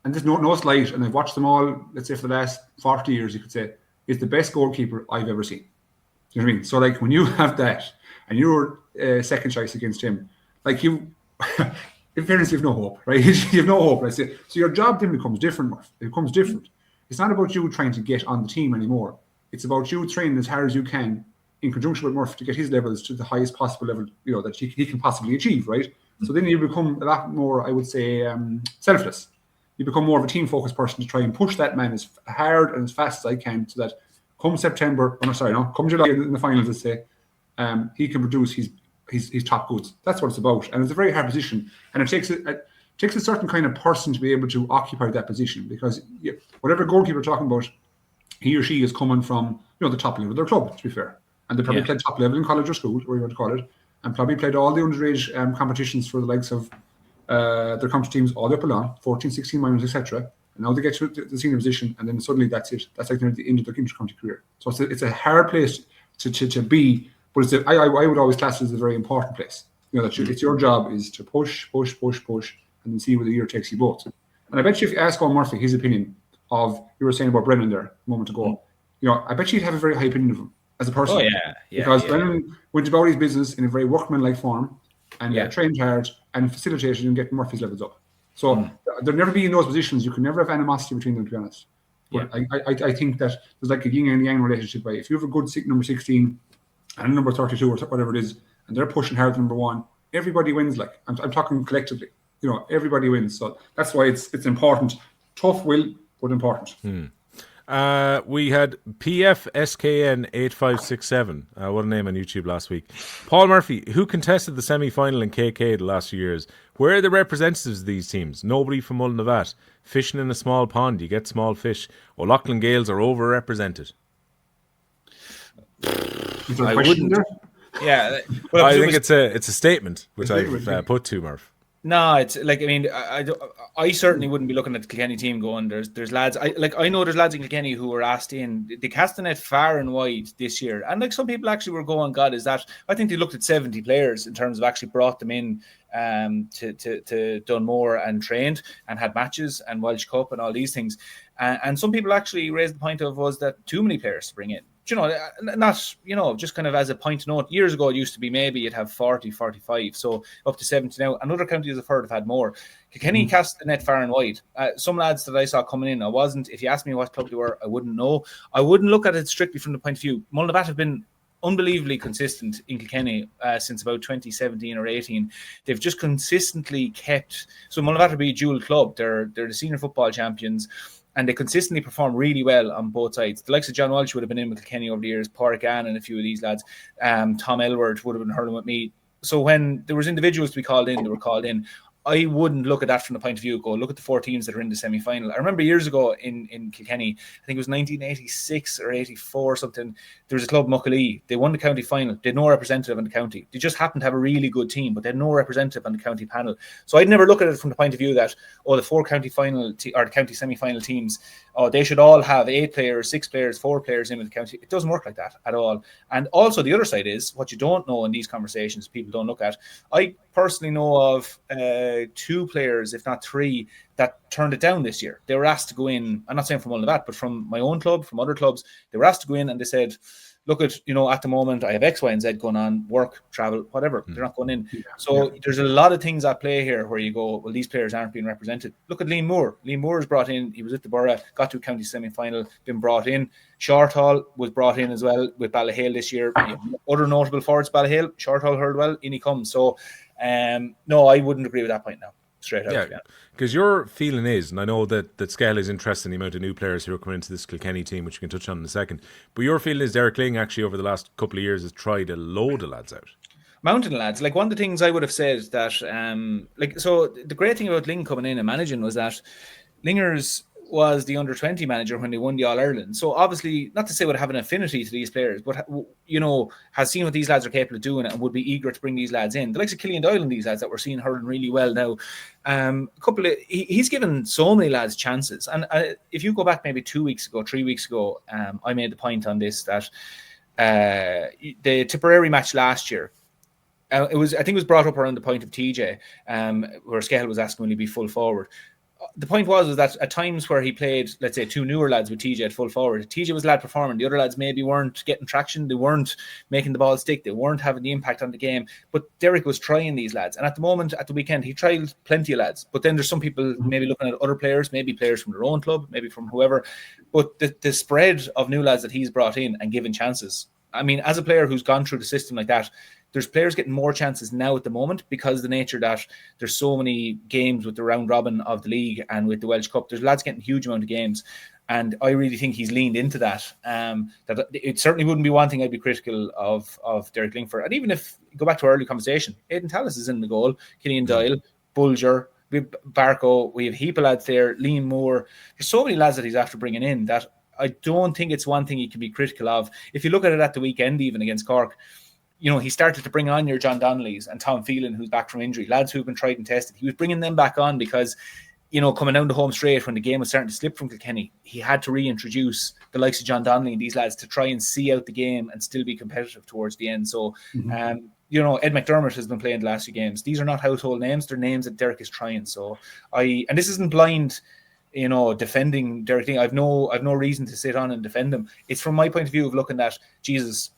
there's no slight, and I've watched them all, let's say for the last 40 years, you could say, is the best goalkeeper I've ever seen. You know what I mean? So, like, when you have that and you're second choice against him, like, you, in fairness, you have no hope, right? You have no hope, right? So your job then becomes different, Murph. It becomes different. It's not about you trying to get on the team anymore. It's about you training as hard as you can in conjunction with Murph to get his levels to the highest possible level, you know, that he can possibly achieve, right? So then you become a lot more, I would say, selfless. You become more of a team-focused person to try and push that man as hard and as fast as I can, so that come July in the finals, let's say, he can produce his top goods. That's what it's about, and it's a very hard position, and it takes a certain kind of person to be able to occupy that position, because whatever goalkeeper we're talking about, he or she is coming from, you know, the top level of their club, to be fair, and they probably played top level in college or school, or you want to call it, and probably played all the underage competitions for the likes of their country teams all the up along, 14, 16 minors, etc. And now they get to the senior position, and then suddenly that's it. That's like the end of their inter-county career. So it's a hard place to be, but I would always class it as a very important place. You know, that it's your job is to push, and then see where the year takes you both. And I bet you if you ask Owen Murphy his opinion of, you were saying about Brennan there a moment ago, you know, I bet you'd have a very high opinion of him as a person. Because Brennan went about his business in a very workmanlike form, and trained hard and facilitated and get Murphy's levels up. So there'll never be in those positions. You can never have animosity between them, to be honest. But I think that there's like a yin and yang relationship. Right? If you have a good number 16 and a number 32 or whatever it is, and they're pushing hard to number one, everybody wins. Like, I'm talking collectively. You know, everybody wins. So that's why it's important. Tough will, but important. We had PFSKN8567. What a name on YouTube last week. Paul Murphy, who contested the semi-final in KK the last few years? Where are the representatives of these teams? Nobody from Mullinavatt. Fishing in a small pond, you get small fish. O'Loughlin Gales are overrepresented. Is there a question there? Yeah. Well, I think it's a statement, which I've put to Murph. No, it's like, I mean, I certainly wouldn't be looking at the Kilkenny team going, there's lads, I know there's lads in Kilkenny who were asked in, they cast the net far and wide this year, and like some people actually were going, God, is that, I think they looked at 70 players in terms of actually brought them in to Dunmore and trained and had matches and Welsh Cup and all these things, and some people actually raised the point of was that too many players to bring in. You know, not, you know, just kind of as a point to note, years ago it used to be maybe you'd have 40, 45, so up to 70 now, and other counties I've heard have had more. Kilkenny cast the net far and wide. Some lads that I saw coming in, if you asked me what club they were, I wouldn't know. I wouldn't look at it strictly from the point of view. Mullinavatt have been unbelievably consistent in Kilkenny since about 2017 or 18. They've just consistently kept, so Mullinavatt will be a dual club. They're the senior football champions, and they consistently perform really well on both sides. The likes of John Walsh would have been in with Kilkenny over the years, Pádraig Gann and a few of these lads. Tom Elward would have been hurling with me. So when there was individuals to be called in, they were called in. I wouldn't look at that from the point of view of look at the 4 teams that are in the semi-final. I remember years ago in Kilkenny, I think it was 1986 or 84 or something, there was a club, Muckalee. They won the county final. They had no representative on the county. They just happened to have a really good team, but they had no representative on the county panel. So I'd never look at it from the point of view that, the 4 county final or the county semi-final teams, they should all have 8 players, 6 players, 4 players in the county. It doesn't work like that at all. And also the other side is, what you don't know in these conversations, people don't look at. I personally know of 2 players, if not 3, that turned it down this year. They were asked to go in, I'm not saying from all of that, but from my own club, from other clubs, they were asked to go in and they said, look at, at the moment I have X, Y, and Z going on, work, travel, whatever. They're not going in. There's a lot of things at play here where you go, well, these players aren't being represented. Look at Liam Moore. Liam Moore is brought in. He was at the Borough, got to a county semi-final, been brought in. Shorthall was brought in as well with Ballahale this year. Other notable forwards, Ballahale, Shorthall heard well, in he comes. So, no, I wouldn't agree with that point now. Straight out. Yeah, because your feeling is, and I know that Skehill is interested in the amount of new players who are coming into this Kilkenny team, which we can touch on in a second, but your feeling is Derek Ling actually over the last couple of years has tried a load of lads out. Mountain lads. Like, one of the things I would have said that, so the great thing about Ling coming in and managing was that Lingers was the under-20 manager when they won the All-Ireland. So obviously, not to say would have an affinity to these players, but, has seen what these lads are capable of doing and would be eager to bring these lads in. The likes of Killian Doyle and these lads that we're seeing hurling really well now. He's given so many lads chances. And if you go back maybe 2 weeks ago, 3 weeks ago, I made the point on this that the Tipperary match last year, I think it was brought up around the point of TJ, where Skehill was asking will he be full forward. The point was that at times where he played, let's say, 2 newer lads with TJ at full forward, TJ was lad performing. The other lads maybe weren't getting traction. They weren't making the ball stick. They weren't having the impact on the game. But Derek was trying these lads. And at the moment, at the weekend, he tried plenty of lads. But then there's some people maybe looking at other players, maybe players from their own club, maybe from whoever. But the spread of new lads that he's brought in and given chances. I mean, as a player who's gone through the system like that, there's players getting more chances now at the moment because of the nature that there's so many games with the round robin of the league and with the Welsh Cup. There's lads getting a huge amount of games. And I really think he's leaned into that. That it certainly wouldn't be one thing I'd be critical of Derek Lingford. And even if you go back to our early conversation, Aidan Tallis is in the goal, Killian Doyle, Bulger, we have Barco, we have a heap of lads there, Liam Moore. There's so many lads that he's after bringing in that I don't think it's one thing you can be critical of. If you look at it at the weekend, even against Cork, he started to bring on your John Donnellys and Tom Phelan, who's back from injury, lads who've been tried and tested. He was bringing them back on because, coming down the home straight when the game was starting to slip from Kilkenny, he had to reintroduce the likes of John Donnelly and these lads to try and see out the game and still be competitive towards the end. So, Ed McDermott has been playing the last few games. These are not household names. They're names that Derek is trying. So and this isn't blind, defending Derek Ling. I've no reason to sit on and defend him. It's from my point of view of looking at, Jesus,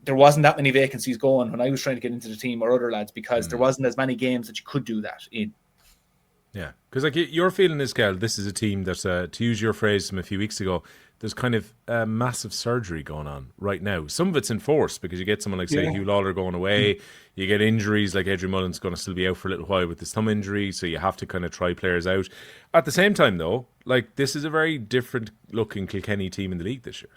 there wasn't that many vacancies going when I was trying to get into the team or other lads because there wasn't as many games that you could do that in. Yeah, because your feeling is, Kel, this is a team that, to use your phrase from a few weeks ago, there's kind of massive surgery going on right now. Some of it's enforced because you get someone like, say, Hugh Lawler going away. You get injuries like Adrian Mullen's going to still be out for a little while with his thumb injury, so you have to kind of try players out. At the same time, though, this is a very different looking Kilkenny team in the league this year.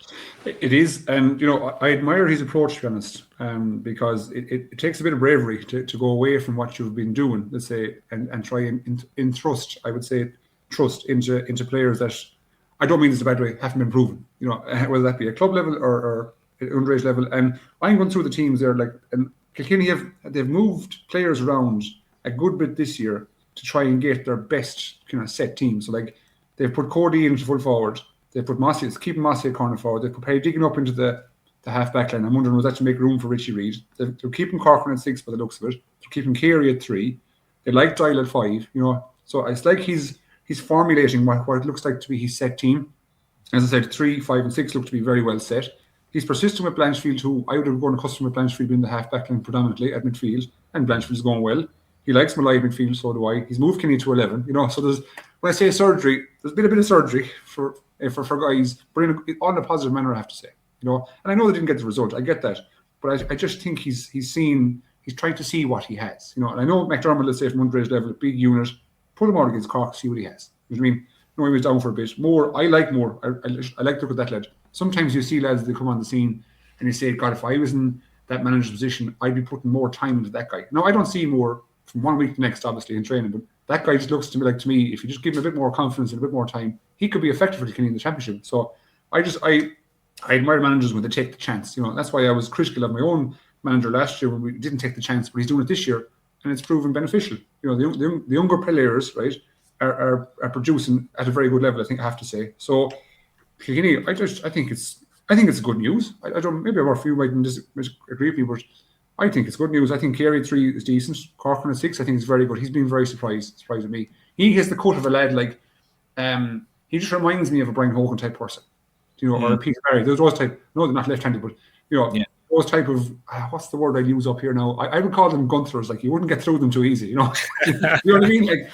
It is, and I admire his approach, to be honest, because it takes a bit of bravery to go away from what you've been doing, let's say, and try and trust. I would say trust into players that, I don't mean this a bad way, haven't been proven. Whether that be at club level or at underage level. And I'm going through the teams there, and Kilkenny they've moved players around a good bit this year to try and get their best kind of set team. So they've put Cody into full forward, they've put Mossy, it's keeping Mossy at corner forward, they've put Paddy Diggin up into the half back line. I'm wondering was that to make room for Richie Reid. They're keeping Corcoran at 6 by the looks of it. They're keeping Carey at 3. They like Dial at 5. So it's like he's formulating what it looks like to be his set team. As I said, 3, 5 and 6 look to be very well set. He's persistent with Blanchfield, who I would have gone accustomed with Blanchfield in the half back line predominantly at midfield, and Blanchfield's going well. He likes Malay midfield, so do I. He's moved Kenny to 11. So there's, when I say surgery, there's been a bit of surgery for guys, but in a positive manner, I have to say. And I know they didn't get the result. I get that, but I just think he's trying to see what he has. And I know McDermott, let's say from underage level, big unit, put him out against Cork, see what he has. You know what I mean? He was down for a bit. More, I like more. I like to look at that lad. Sometimes you see lads that come on the scene and you say, God, if I was in that manager's position, I'd be putting more time into that guy. Now, I don't see more from 1 week to next, obviously, in training. But that guy just looks to me, if you just give him a bit more confidence and a bit more time, he could be effective for Kilkenny in the championship. So I admire managers when they take the chance. That's why I was critical of my own manager last year when we didn't take the chance, but he's doing it this year, and it's proven beneficial. The younger players, right, are producing at a very good level, I have to say. So Kilkenny, I think it's good news. I don't, maybe a few might disagree with me, but I think it's good news. I think Kerry 3 is decent. Cork on 6, I think is very good. He's been very surprised with me. He has the cut of a lad he just reminds me of a Brian Hogan type person, or a Peter Barry. Those type. No, they're not left-handed, but those type of what's the word I use up here now? I would call them gunthers. Like you wouldn't get through them too easy, you know. You know what I mean? Like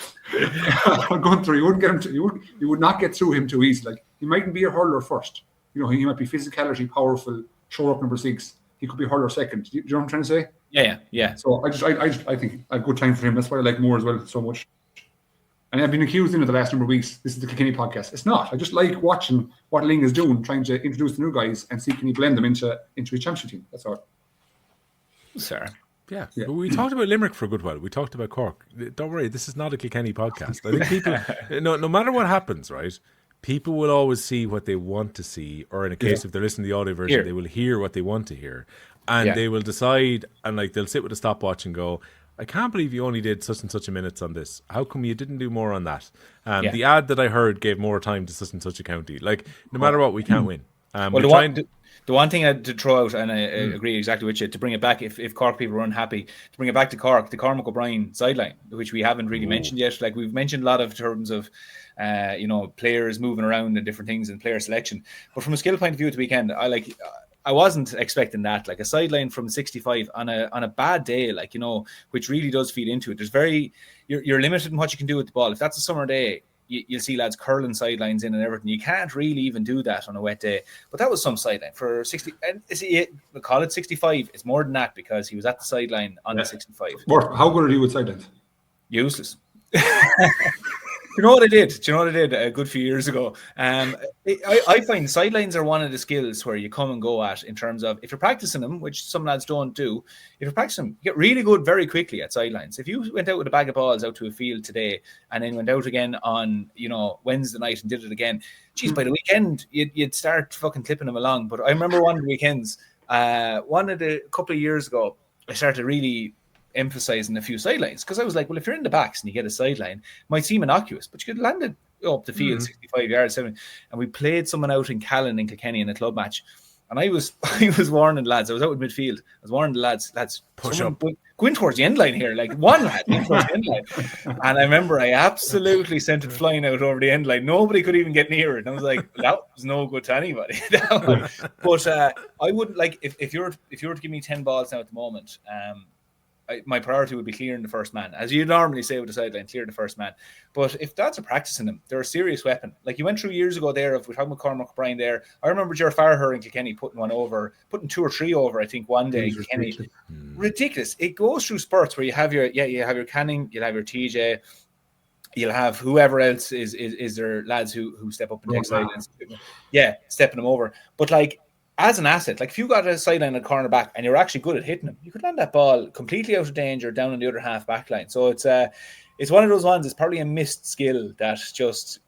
a gunther, you wouldn't get him. You would not get through him too easy. Like he mightn't be a hurler first. He might be physicality, powerful, show up number 6. He could be hurler second. Do you know what I'm trying to say? Yeah. So I think a good time for him. That's why I like Moore as well so much. And I've been accused in the last number of weeks, this is the Kilkenny podcast. It's not. I just like watching what Ling is doing, trying to introduce the new guys and see can he blend them into a championship team. That's all. Sir. Yeah. But we talked about Limerick for a good while. We talked about Cork. Don't worry, this is not a Kilkenny podcast. I think people, no matter what happens, right, people will always see what they want to see, or in a case if they're listening to the audio version, they will hear what they want to hear. And they will decide, and they'll sit with a stopwatch and go, I can't believe you only did such and such a minutes on this. How come you didn't do more on that? The ad that I heard gave more time to such and such a county. Like, no matter what, we can't win. The one thing I had to throw out, and I agree exactly with you, to bring it back, if Cork people were unhappy, to bring it back to Cork, the Cormac O'Brien sideline, which we haven't really mentioned yet. Like, we've mentioned a lot of terms of, players moving around and different things and player selection. But from a skill point of view at the weekend, I wasn't expecting that. Like a sideline from 65 on a bad day, which really does feed into it. You're limited in what you can do with the ball. If that's a summer day, you'll see lads curling sidelines in and everything. You can't really even do that on a wet day. But that was some sideline for 60. And we call it 65. It's more than that because he was at the sideline on the 65. How good are you with sidelines? Useless. Do you know what I did a good few years ago? I find sidelines are one of the skills where you come and go at in terms of if you're practicing them, which some lads don't do. If you're practicing them, you get really good very quickly at sidelines. If you went out with a bag of balls out to a field today and then went out again on Wednesday night and did it again, by the weekend you'd start fucking clipping them along. But I remember one of the weekends, couple of years ago, I started really emphasizing a few sidelines because I was like, well, if you're in the backs and you get a sideline, it might seem innocuous, but you could land it up the field 65 yards, 70. And we played someone out in Callan in Kilkenny in a club match, and I was warning the lads. I was out in midfield. I was warning the lads, push up, go in towards the end line here, like one lad in towards the end line. And I remember I absolutely sent it flying out over the end line. Nobody could even get near it. And I was like, that was no good to anybody. But I wouldn't if you were to give me 10 balls now at the moment, my priority would be clearing the first man, as you normally say with the sideline, clear the first man. But if that's a practicing them, they're a serious weapon. Like you went through years ago there, we're talking about Cormac O'Brien there. I remember Ger Farher in Kilkenny putting 2 or 3 over, I think, one day in Kilkenny. Ridiculous. It goes through spurts where you have your Canning, you'll have your TJ, you'll have whoever else is there lads who step up and take sidelines. Yeah, stepping them over. But as an asset, if you got a sideline at cornerback and you're actually good at hitting them, you could land that ball completely out of danger down on the other half back line. So it's one of those ones. It's probably a missed skill that just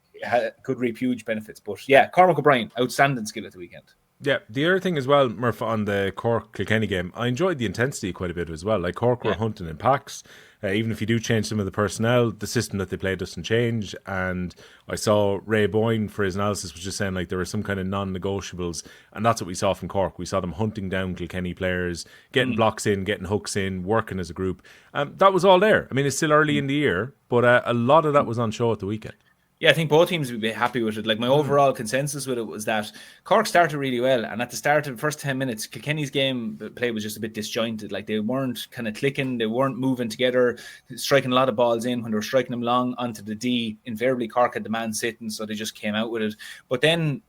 could reap huge benefits. But yeah, Cormac O'Brien, outstanding skill at the weekend. Yeah, the other thing as well, Murph, on the Cork Kilkenny game, I enjoyed the intensity quite a bit as well. Like Cork were hunting in packs. Even if you do change some of the personnel, the system that they play doesn't change. And I saw Ray Boyne for his analysis was just saying there were some kind of non-negotiables, and that's what we saw from Cork. We saw them hunting down Kilkenny players, getting blocks in, getting hooks in, working as a group. That was all there. I mean, it's still early in the year, but a lot of that was on show at the weekend. Yeah, I think both teams would be happy with it. My overall consensus with it was that Cork started really well, and at the start of the first 10 minutes, Kilkenny's game play was just a bit disjointed. They weren't kind of clicking, they weren't moving together, striking a lot of balls in. When they were striking them long onto the D, invariably Cork had the man sitting, so they just came out with it. But then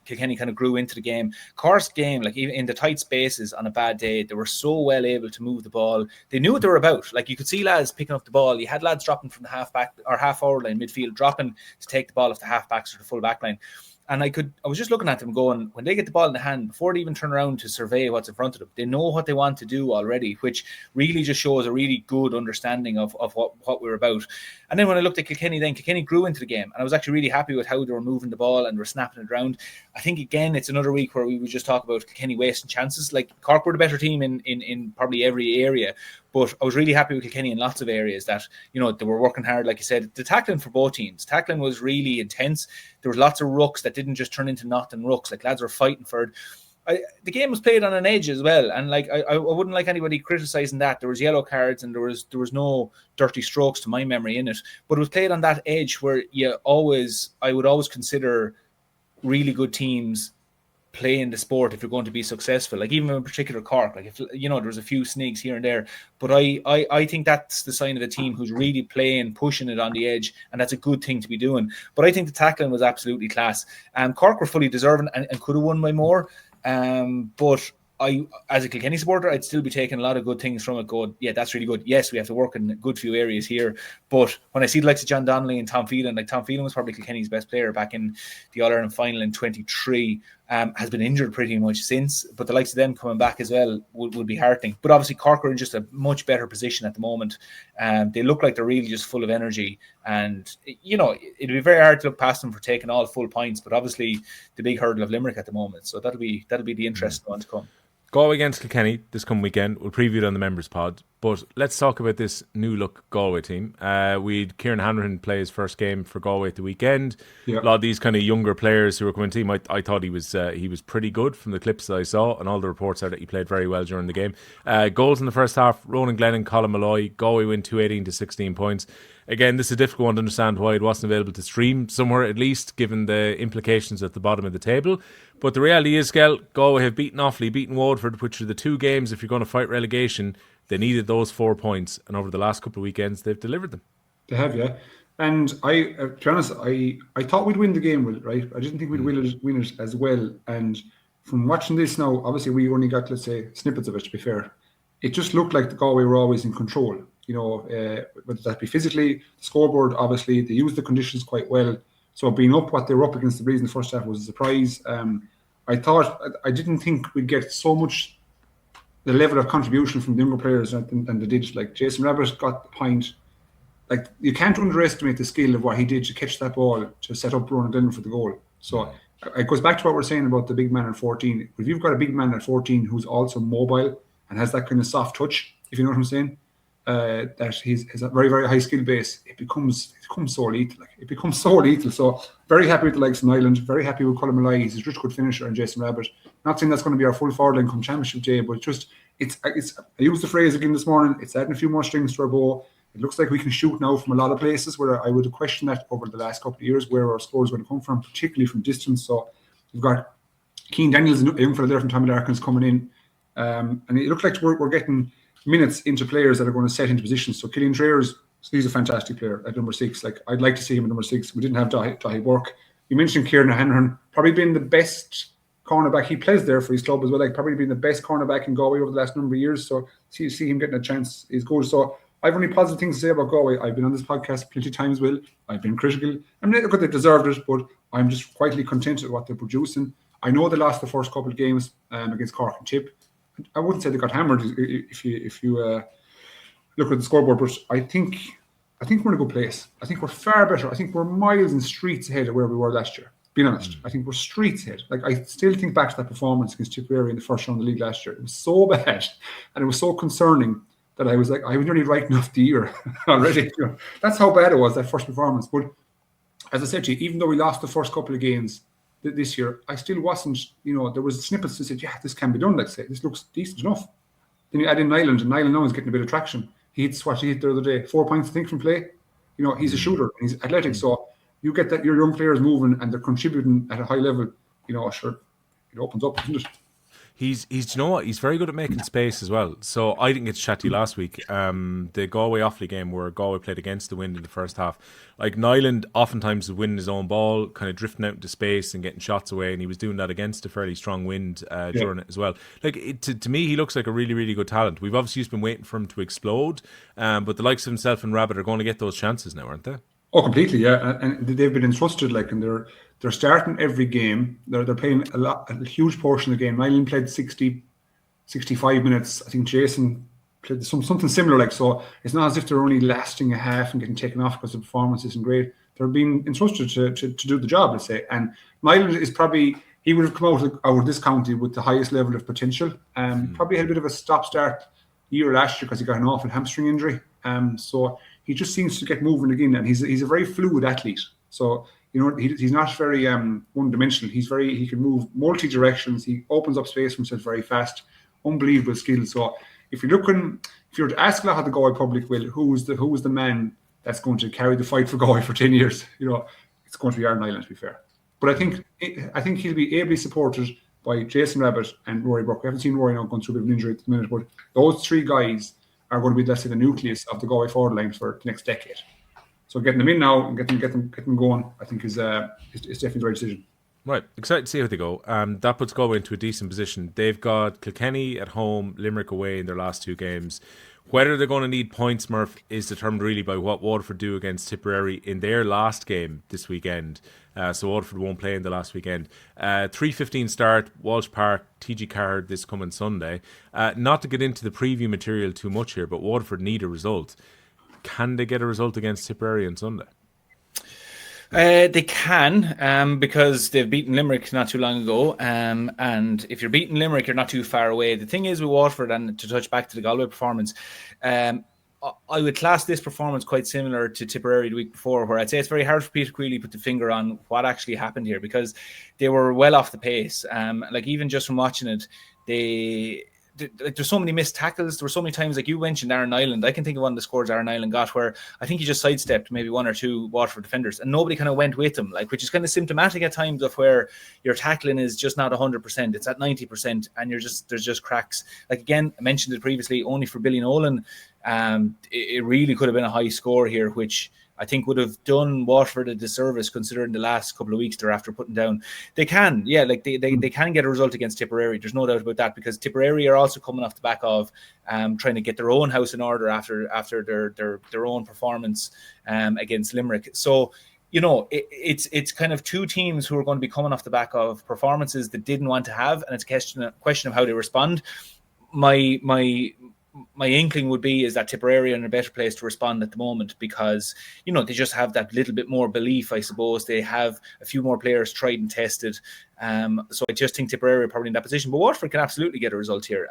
Kilkenny kind of grew into the game. Cork's game, even in the tight spaces on a bad day, they were so well able to move the ball. They knew what they were about. You could see lads picking up the ball. You had lads dropping from the half back or half forward line midfield, dropping to take the ball off the half backs or the full back line. And I was just looking at them going, when they get the ball in the hand, before they even turn around to survey what's in front of them, they know what they want to do already, which really just shows a really good understanding of what we're about. And then when I looked at Kilkenny, Kilkenny grew into the game, and I was actually really happy with how they were moving the ball and were snapping it around. I think, again, it's another week where we would just talk about Kilkenny wasting chances. Like, Cork were the better team in probably every area, but I was really happy with Kilkenny in lots of areas that, you know, they were working hard. Like you said, the tackling for both teams. Tackling was really intense. There was lots of rucks that didn't just turn into nothing rucks. Like, lads were fighting for it. The game was played on an edge as well. And like, I wouldn't like anybody criticizing that. There was yellow cards and there was no dirty strokes to my memory in it. But it was played on that edge where I would always consider really good teams playing the sport if you're going to be successful. Like, even in particular Cork, like, if you know, there's a few sneaks here and there, but I think that's the sign of a team who's really playing, pushing it on the edge, and that's a good thing to be doing. But I think the tackling was absolutely class. Cork were fully deserving and could have won by more. But I, as a Kilkenny supporter, I'd still be taking a lot of good things from it, going, yeah, that's really good. Yes, we have to work in a good few areas here. But when I see the likes of John Donnelly and Tom Phelan, like, Tom Phelan was probably Kilkenny's best player back in the All-Ireland final in 23, has been injured pretty much since. But the likes of them coming back as well would be heartening. But obviously Cork are in just a much better position at the moment. They look like they're really just full of energy. And, you know, it'd be very hard to look past them for taking all full points. But obviously the big hurdle of Limerick at the moment. So that'll be the interesting one to come. Galway against Kilkenny this coming weekend. We'll preview it on the members pod. But let's talk about this new look Galway team. We'd Kieran Hanrahan play his first game for Galway at the weekend. Yeah. A lot of these kind of younger players who were coming to the team, I thought he was pretty good from the clips that I saw, and all the reports are that he played very well during the game. Goals in the first half: Ronan Glennon, Colin Malloy. Galway win 218 to 16 points. Again, this is a difficult one to understand why it wasn't available to stream somewhere, at least, given the implications at the bottom of the table. But the reality is, Galway have beaten Offaly, beaten Waterford, which are the two games, if you're going to fight relegation, they needed those 4 points. And over the last couple of weekends, they've delivered them. They have, yeah. And to be honest, I thought we'd win the game, right? I didn't think we'd win it as well. And from watching this now, obviously we only got, let's say, snippets of it, to be fair. It just looked like the Galway were always in control. You know, whether that be physically, the scoreboard, obviously, they used the conditions quite well. So being up what they were up against the Breeze in the first half was a surprise. I didn't think we'd get so much the level of contribution from the younger players than they did. Like, Jason Rabbit got the point. Like, you can't underestimate the skill of what he did to catch that ball to set up Ronan Glennon for the goal. So it goes back to what we're saying about the big man at 14. If you've got a big man at 14 who's also mobile and has that kind of soft touch, if you know what I'm saying, that he's a very, very high skill base, it becomes so lethal. Like, it becomes so lethal. So very happy with the likes of Nowlan, very happy with Colin Malloy. He's a rich good finisher, and Jason Rabbit. Not saying that's going to be our full forward line come championship day, but it's I used the phrase again this morning, it's adding a few more strings to our bow. It looks like we can shoot now from a lot of places where I would have questioned that over the last couple of years, where our scores going to come from, particularly from distance. So we've got Keane Daniels, a young fella there from Tommy Larkin's coming in, and it looks like we're getting minutes into players that are going to set into positions. So Killian Trayers, he's a fantastic player at number 6. Like, I'd like to see him at number 6. We didn't have Dahi Burke. You mentioned Kieran Hanrahan, probably been the best cornerback. He plays there for his club as well. Like, probably been the best cornerback in Galway over the last number of years. So see him getting a chance is good. So I've only positive things to say about Galway. I've been on this podcast plenty of times, Will. I've been critical. I mean, look, they deserved it, but I'm just quietly content with what they're producing. I know they lost the first couple of games against Cork and Tipp. I wouldn't say they got hammered if you look at the scoreboard, but I think we're in a good place. I think we're far better. I think we're miles and streets ahead of where we were last year. Being honest, I think we're streets ahead. Like, I still think back to that performance against Tipperary in the first round of the league last year. It was so bad, and it was so concerning that I was like, I was nearly writing off the year already. You know, that's how bad it was, that first performance. But as I said to you, even though we lost the first couple of games this year, I still wasn't, you know, there was snippets that said, yeah, this can be done, let's say. This looks decent enough. Then you add in Nowlan, and Nowlan now is getting a bit of traction. He hits what he hit the other day, 4 points, I think, from play. You know, he's a shooter, he's athletic, so you get that your young players moving and they're contributing at a high level, you know, sure, it opens up, doesn't it? He's you know what, he's very good at making space as well. So I didn't get to chat to you last week. The Galway Offaly game where Galway played against the wind in the first half. Like, Nowlan oftentimes was winning his own ball, kind of drifting out into space and getting shots away, and he was doing that against a fairly strong wind during it as well. Like, to me, he looks like a really, really good talent. We've obviously just been waiting for him to explode, but the likes of himself and Rabbit are going to get those chances now, aren't they? Oh, completely, yeah. And they've been entrusted, like, and they're They're starting every game. They're playing a huge portion of the game. Nowlan played 60, 65 minutes. I think Jason played something similar. Like, so it's not as if they're only lasting a half and getting taken off because the performance isn't great. They're being entrusted to do the job, let's say. And Nowlan is probably, he would have come out of this county with the highest level of potential. Probably had a bit of a stop-start year last year because he got an awful hamstring injury. So he just seems to get moving again, and he's a very fluid athlete. So, you know, he's not very one-dimensional. He can move multi-directions. He opens up space for himself very fast. Unbelievable skill. So if you're to ask a lot of the Galway public, will, who is the man that's going to carry the fight for Galway for 10 years? You know, it's going to be Aaron Nowlan, to be fair. But I think he'll be ably supported by Jason Rabbit and Rory Burke. We haven't seen Rory now going through a bit of an injury at the minute, but those three guys are going to be, let's say, the nucleus of the Galway forward line for the next decade. So getting them in now and get them going, I think is definitely the right decision. Right, excited to see how they go. That puts Galway into a decent position. They've got Kilkenny at home, Limerick away in their last two games. Whether they're going to need points, Murph, is determined really by what Waterford do against Tipperary in their last game this weekend. So Waterford won't play in the last weekend. 3:15 start, Walsh Park, TG Card this coming Sunday. Not to get into the preview material too much here, but Waterford need a result. Can they get a result against Tipperary on Sunday? They can, because they've beaten Limerick not too long ago. And if you're beating Limerick, you're not too far away. The thing is with Waterford, and to touch back to the Galway performance, I would class this performance quite similar to Tipperary the week before, where I'd say it's very hard for Peter Queally to put the finger on what actually happened here, because they were well off the pace. Like, even just from watching it, there's so many missed tackles. There were so many times, like you mentioned, Aaron Nowlan. I can think of one of the scores Aaron Nowlan got where I think he just sidestepped maybe one or two Waterford defenders, and nobody kind of went with him, like, which is kind of symptomatic at times of where your tackling is just not 100%. It's at 90%, and there's just cracks. Like, again, I mentioned it previously, only for Billy Nolan, it really could have been a high score here, which I think would have done Waterford a disservice considering the last couple of weeks they're after putting down. They can, yeah, like they can get a result against Tipperary. There's no doubt about that, because Tipperary are also coming off the back of trying to get their own house in order after their own performance against Limerick. So, you know, it's kind of two teams who are going to be coming off the back of performances that didn't want to have, and it's a question of how they respond. My inkling would be is that Tipperary are in a better place to respond at the moment, because, you know, they just have that little bit more belief, I suppose. They have a few more players tried and tested. So I just think Tipperary are probably in that position. But Waterford can absolutely get a result here.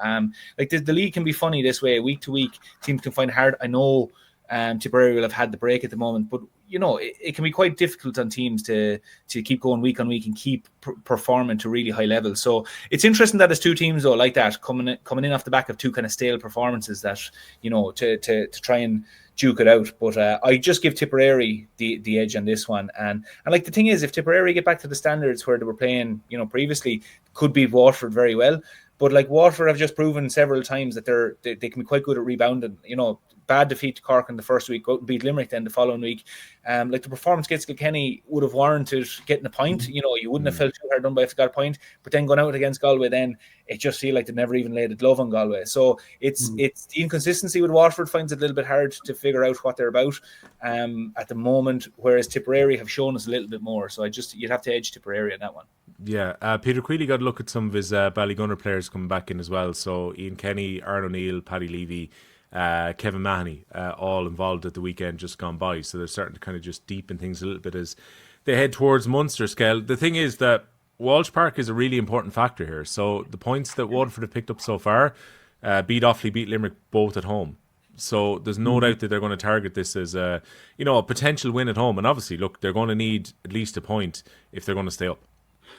Like the league can be funny this way. Week to week, teams can find it hard. I know Tipperary will have had the break at the moment, but, you know, it can be quite difficult on teams to keep going week on week and keep performing to really high levels. So it's interesting that there's two teams, though, like that, coming in off the back of two kind of stale performances that, you know, to try and duke it out. But I just give Tipperary the edge on this one. And like, the thing is, if Tipperary get back to the standards where they were playing, you know, previously, could beat Waterford very well. But like, Waterford have just proven several times that they can be quite good at rebounding. You know, bad defeat to Cork in the first week, go out and beat Limerick then the following week. Like, the performance against Kilkenny would have warranted getting a point. You know, you wouldn't have felt too hard done by if they got a point. But then going out against Galway, then it just feel like they never even laid a glove on Galway. So it's the inconsistency with Waterford finds it a little bit hard to figure out what they're about at the moment, whereas Tipperary have shown us a little bit more. So you'd have to edge Tipperary on that one. Yeah, Peter Queally got a look at some of his Ballygunner players coming back in as well. So Ian Kenny, Aaron O'Neill, Paddy Levy, Kevin Mahoney, all involved at the weekend just gone by. So they're starting to kind of just deepen things a little bit as they head towards Munster scale. The thing is that Walsh Park is a really important factor here. So the points that Waterford have picked up so far, beat Offaly, beat Limerick, both at home. So there's no doubt that they're going to target this as a potential win at home. And obviously, look, they're going to need at least a point if they're going to stay up.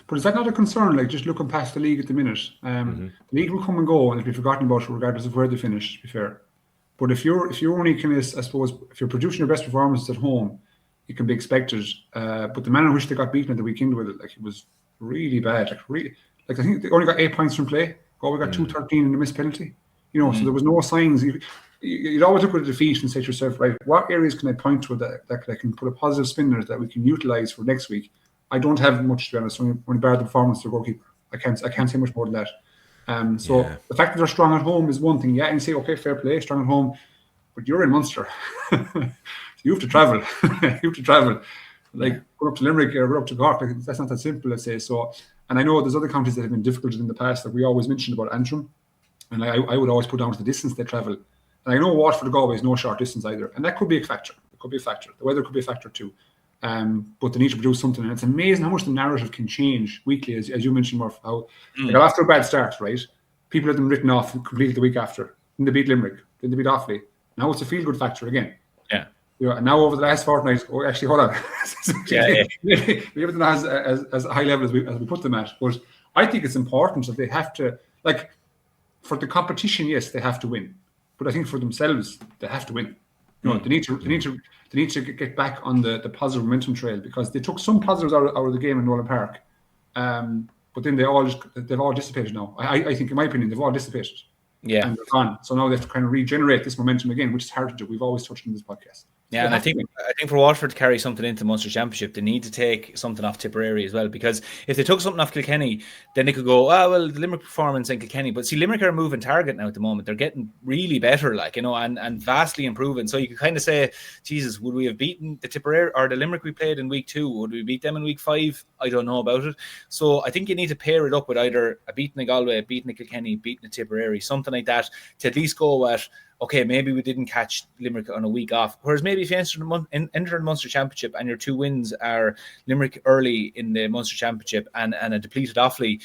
But is that not a concern? Like, just looking past the league at the minute, the league will come and go, and it'll be forgotten about regardless of where they finish, to be fair. But if you're only kind of, I suppose, if you're producing your best performances at home, it can be expected. But the manner in which they got beaten at the weekend with it, like, it was really bad. Like I think they only got 8 points from play. Galway got 213 in the missed penalty. You know, so there was no signs. You'd always look at a defeat and say to yourself, right, what areas can I point to that I can put a positive spin in that we can utilise for next week? I don't have much, to be honest, only bar the performance of the goalkeeper. I can't say much more than that. The fact that they're strong at home is one thing. Yeah, and you say, okay, fair play, strong at home, but you're in Munster. So you have to travel. Like going up to Limerick or up to Cork, like, that's not that simple, let's say. So, and I know there's other counties that have been difficult in the past. Like we always mentioned about Antrim, and I would always put down to the distance they travel. And I know Waterford to Galway is no short distance either, and that could be a factor. It could be a factor. The weather could be a factor too. But they need to produce something, and it's amazing how much the narrative can change weekly, as you mentioned, Murph. How like, after a bad start, right? People had them written off completely the week after. Then they beat Limerick. Then they beat Offaly. Now it's a feel-good factor again. Yeah. You know, and now over the last fortnight, actually, hold on. We haven't as a high level as we put them at. But I think it's important that they have to, like, for the competition, yes, they have to win. But I think for themselves, they have to win. You know, they need to get back on the positive momentum trail, because they took some positives out of the game in Nowlan Park. But then they've all dissipated now. I think, in my opinion, they've all dissipated. Yeah. And they're gone. So now they have to kind of regenerate this momentum again, which is hard to do. We've always touched on this podcast. Yeah, and I think for Waterford to carry something into Munster Championship, they need to take something off Tipperary as well. Because if they took something off Kilkenny, then they could go, well, the Limerick performance in Kilkenny. But see, Limerick are a moving target now at the moment. They're getting really better, like, you know, and vastly improving. So you could kind of say, Jesus, would we have beaten the Tipperary or the Limerick we played in week 2? Would we beat them in week 5? I don't know about it. So I think you need to pair it up with either a beating a Galway, a beating a Kilkenny, beating a Tipperary, something like that, to at least go at, okay, maybe we didn't catch Limerick on a week off. Whereas maybe if you enter the Munster Championship and your 2 wins are Limerick early in the Munster Championship and a depleted Offaly,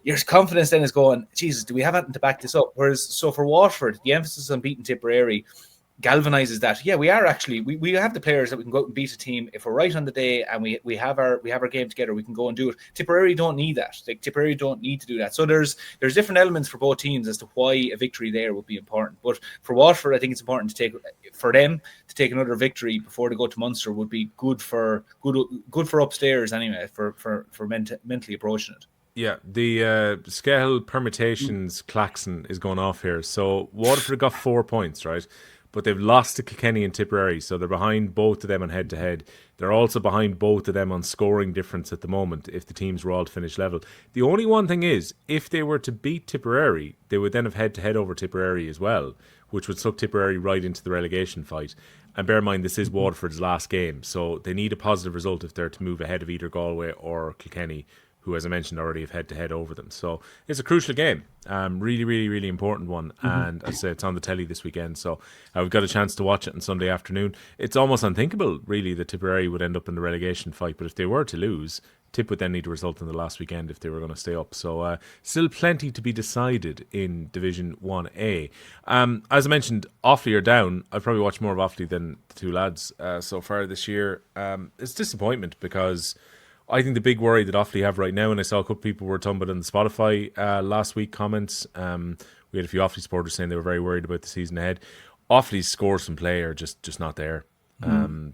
your confidence then is going, Jesus, do we have anything to back this up? Whereas, so for Waterford, the emphasis on beating Tipperary galvanizes that. Yeah, we are actually, we have the players that we can go out and beat a team. If we're right on the day and we have our game together, we can go and do it. Tipperary don't need that. Like, Tipperary don't need to do that. So there's different elements for both teams as to why a victory there would be important. But for Waterford, I think it's important for them to take another victory before they go to Munster would be good for upstairs anyway, for mentally approaching it. Yeah, the Skehill permutations klaxon is going off here. So Waterford got 4 points, right? But they've lost to Kilkenny and Tipperary, so they're behind both of them on head-to-head. They're also behind both of them on scoring difference at the moment, if the teams were all to finish level. The only one thing is, if they were to beat Tipperary, they would then have head-to-head over Tipperary as well, which would suck Tipperary right into the relegation fight. And bear in mind, this is Waterford's last game, so they need a positive result if they're to move ahead of either Galway or Kilkenny, who, as I mentioned already, have head-to-head over them. So it's a crucial game. Really, really, really important one. And as I say, it's on the telly this weekend. So we've got a chance to watch it on Sunday afternoon. It's almost unthinkable, really, that Tipperary would end up in the relegation fight. But if they were to lose, Tip would then need a result in the last weekend if they were going to stay up. So still plenty to be decided in Division 1A. As I mentioned, Offaly are down. I've probably watched more of Offaly than the 2 lads so far this year. It's disappointment, because I think the big worry that Offaly have right now, and I saw a couple of people were talking about it on the Spotify last week comments. We had a few Offaly supporters saying they were very worried about the season ahead. Offaly's scores from play are just not there.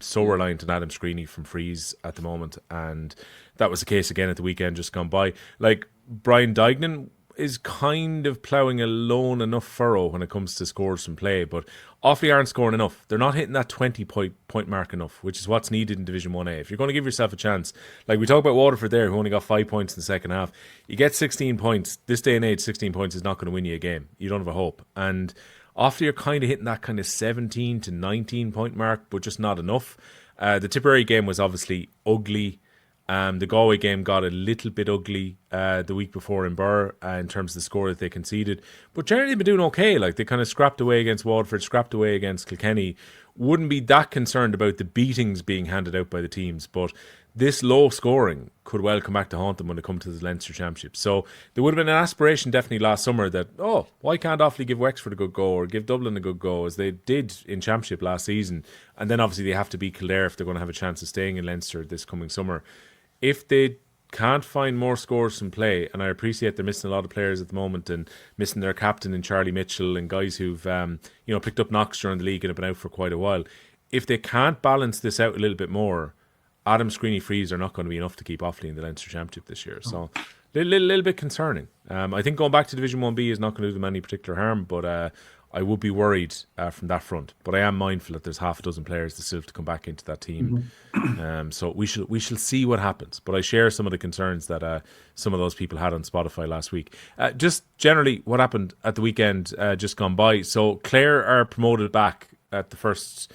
So reliant on Adam Screeney from frees at the moment, and that was the case again at the weekend just gone by. Like, Brian Dignan is kind of ploughing a lone enough furrow when it comes to scores from play, but Offaly aren't scoring enough. They're not hitting that 20-point mark enough, which is what's needed in Division 1A. If you're going to give yourself a chance, like we talk about Waterford there, who only got 5 points in the second half, you get 16 points. This day and age, 16 points is not going to win you a game. You don't have a hope. And Offaly are kind of hitting that kind of 17 to 19 point mark, but just not enough. The Tipperary game was obviously ugly. The Galway game got a little bit ugly the week before in Birr in terms of the score that they conceded. But generally they've been doing okay. Like, they kind of scrapped away against Waterford, scrapped away against Kilkenny. Wouldn't be that concerned about the beatings being handed out by the teams. But this low scoring could well come back to haunt them when it comes to the Leinster Championship. So there would have been an aspiration definitely last summer that, why can't Offaly give Wexford a good go or give Dublin a good go, as they did in Championship last season. And then obviously they have to beat Kildare if they're going to have a chance of staying in Leinster this coming summer. If they can't find more scores from play, and I appreciate they're missing a lot of players at the moment and missing their captain in Charlie Mitchell and guys who've picked up knocks during the league and have been out for quite a while. If they can't balance this out a little bit more, Adam Screeney frees are not going to be enough to keep Offaly in the Leinster Championship this year. So little bit concerning. I think going back to Division 1B is not going to do them any particular harm, but I would be worried from that front. But I am mindful that there's half a dozen players that still have to come back into that team. So we shall see what happens. But I share some of the concerns that some of those people had on Spotify last week. Just generally what happened at the weekend just gone by. So Clare are promoted back at the first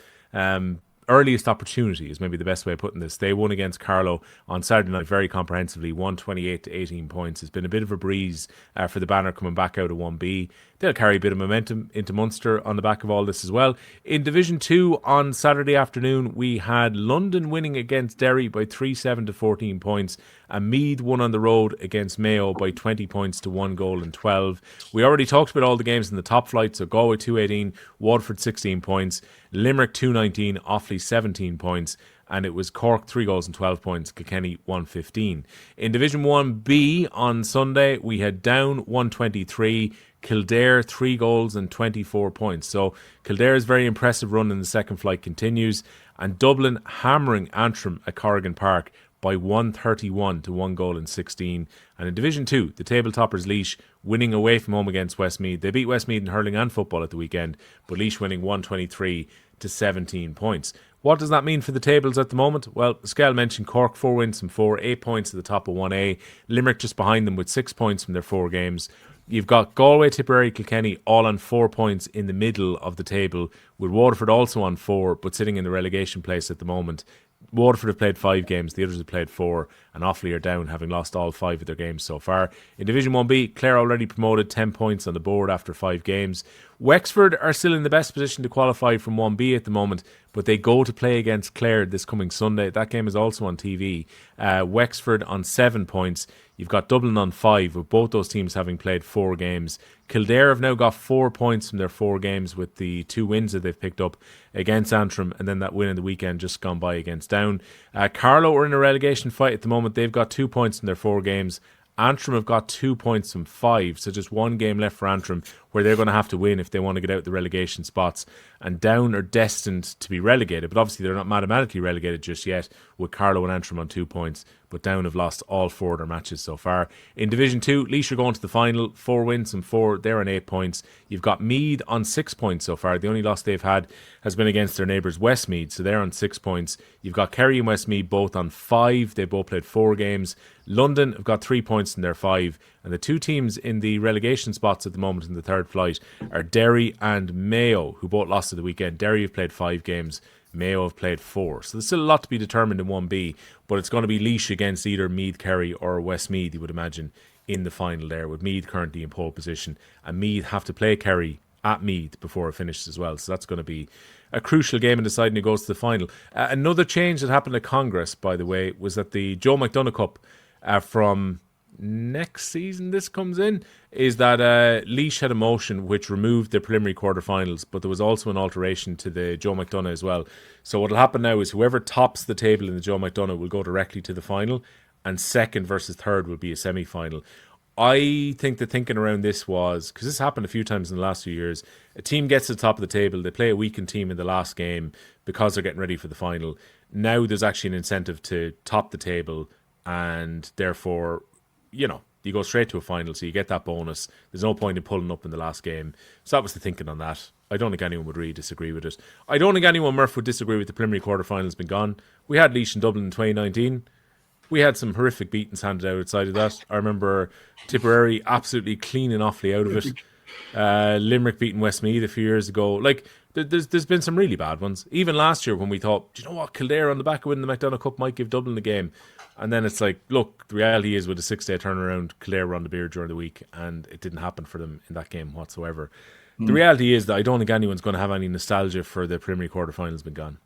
earliest opportunity is maybe the best way of putting this. They won against Carlow on Saturday night very comprehensively, 128 to 18 points. It's been a bit of a breeze for the Banner coming back out of 1B. They'll carry a bit of momentum into Munster on the back of all this as well. In Division 2 on Saturday afternoon, we had London winning against Derry by 3-7 to 14 points. And Meath won on the road against Mayo by 20 points to 1 goal and 12. We already talked about all the games in the top flight. So Galway 218, Waterford 16 points, Limerick 219, Offaly 17 points. And it was Cork 3 goals and 12 points, Kilkenny 115. In Division 1B on Sunday, we had Down 123, Kildare 3 goals and 24 points. So Kildare's very impressive run in the second flight continues, and Dublin hammering Antrim at Corrigan Park by 131 to 1 goal and 16. And in Division 2, the table toppers Laois winning away from home against Westmeath. They beat Westmeath in hurling and football at the weekend, but Laois winning 123 to 17 points. What does that mean for the tables at the moment? Well, Skehill mentioned Cork 4 wins from 4, 8 points at the top of 1A. Limerick just behind them with 6 points from their 4 games. You've got Galway, Tipperary, Kilkenny all on 4 points in the middle of the table, with Waterford also on 4 but sitting in the relegation place at the moment. Waterford have played 5 games, the others have played 4, and Offaly are down, having lost all 5 of their games so far. In Division 1B, Clare already promoted, 10 points on the board after 5 games. Wexford are still in the best position to qualify from 1B at the moment, but they go to play against Clare this coming Sunday. That game is also on TV. Wexford on 7 points. You've got Dublin on 5, with both those teams having played 4 games. Kildare have now got 4 points from their 4 games with the 2 wins that they've picked up against Antrim, and then that win in the weekend just gone by against Down. Carlow are in a relegation fight at the moment. They've got 2 points from their 4 games. Antrim have got 2 points from 5, so just 1 game left for Antrim, where they're going to have to win if they want to get out the relegation spots. And Down are destined to be relegated, but obviously they're not mathematically relegated just yet, with Carlow and Antrim on 2 points. But Down have lost all 4 of their matches so far. In Division 2, Laois are going to the final, 4 wins and 4, they're on 8 points. You've got Meath on 6 points so far. The only loss they've had has been against their neighbours Westmeath, so they're on 6 points. You've got Kerry and Westmeath both on 5, they both played 4 games. London have got 3 points in their 5, and the 2 teams in the relegation spots at the moment in the third flight are Derry and Mayo, who both lost at the weekend. Derry have played 5 games, Mayo have played 4. So there's still a lot to be determined in 1B, but it's going to be Laois against either Meath, Kerry or Westmeath, you would imagine, in the final there, with Meath currently in pole position. And Meath have to play Kerry at Meath before it finishes as well. So that's going to be a crucial game in deciding who goes to the final. Another change that happened at Congress, by the way, was that the Joe McDonagh Cup from next season this comes in, is that Laois had a motion which removed the preliminary quarterfinals, but there was also an alteration to the Joe McDonagh as well. So what will happen now is whoever tops the table in the Joe McDonagh will go directly to the final, and second versus third will be a semi-final. I think the thinking around this was, because this happened a few times in the last few years, a team gets to the top of the table, they play a weakened team in the last game because they're getting ready for the final. Now there's actually an incentive to top the table, and therefore, you know, you go straight to a final, so you get that bonus. There's no point in pulling up in the last game. So that was the thinking on that. I don't think anyone would really disagree with it. I don't think anyone, Murph, would disagree with the preliminary quarterfinals being gone. We had Laois in Dublin in 2019. We had some horrific beatings handed out outside of that. I remember Tipperary absolutely cleaning Offaly out of it. Limerick beating Westmeath a few years ago. Like, there's been some really bad ones. Even last year when we thought, do you know what, Kildare on the back of winning the McDonagh Cup might give Dublin the game. And then it's like, look, the reality is with a 6-day turnaround, Kildare were on the beer during the week, and it didn't happen for them in that game whatsoever. The reality is that I don't think anyone's going to have any nostalgia for the preliminary quarterfinals being gone.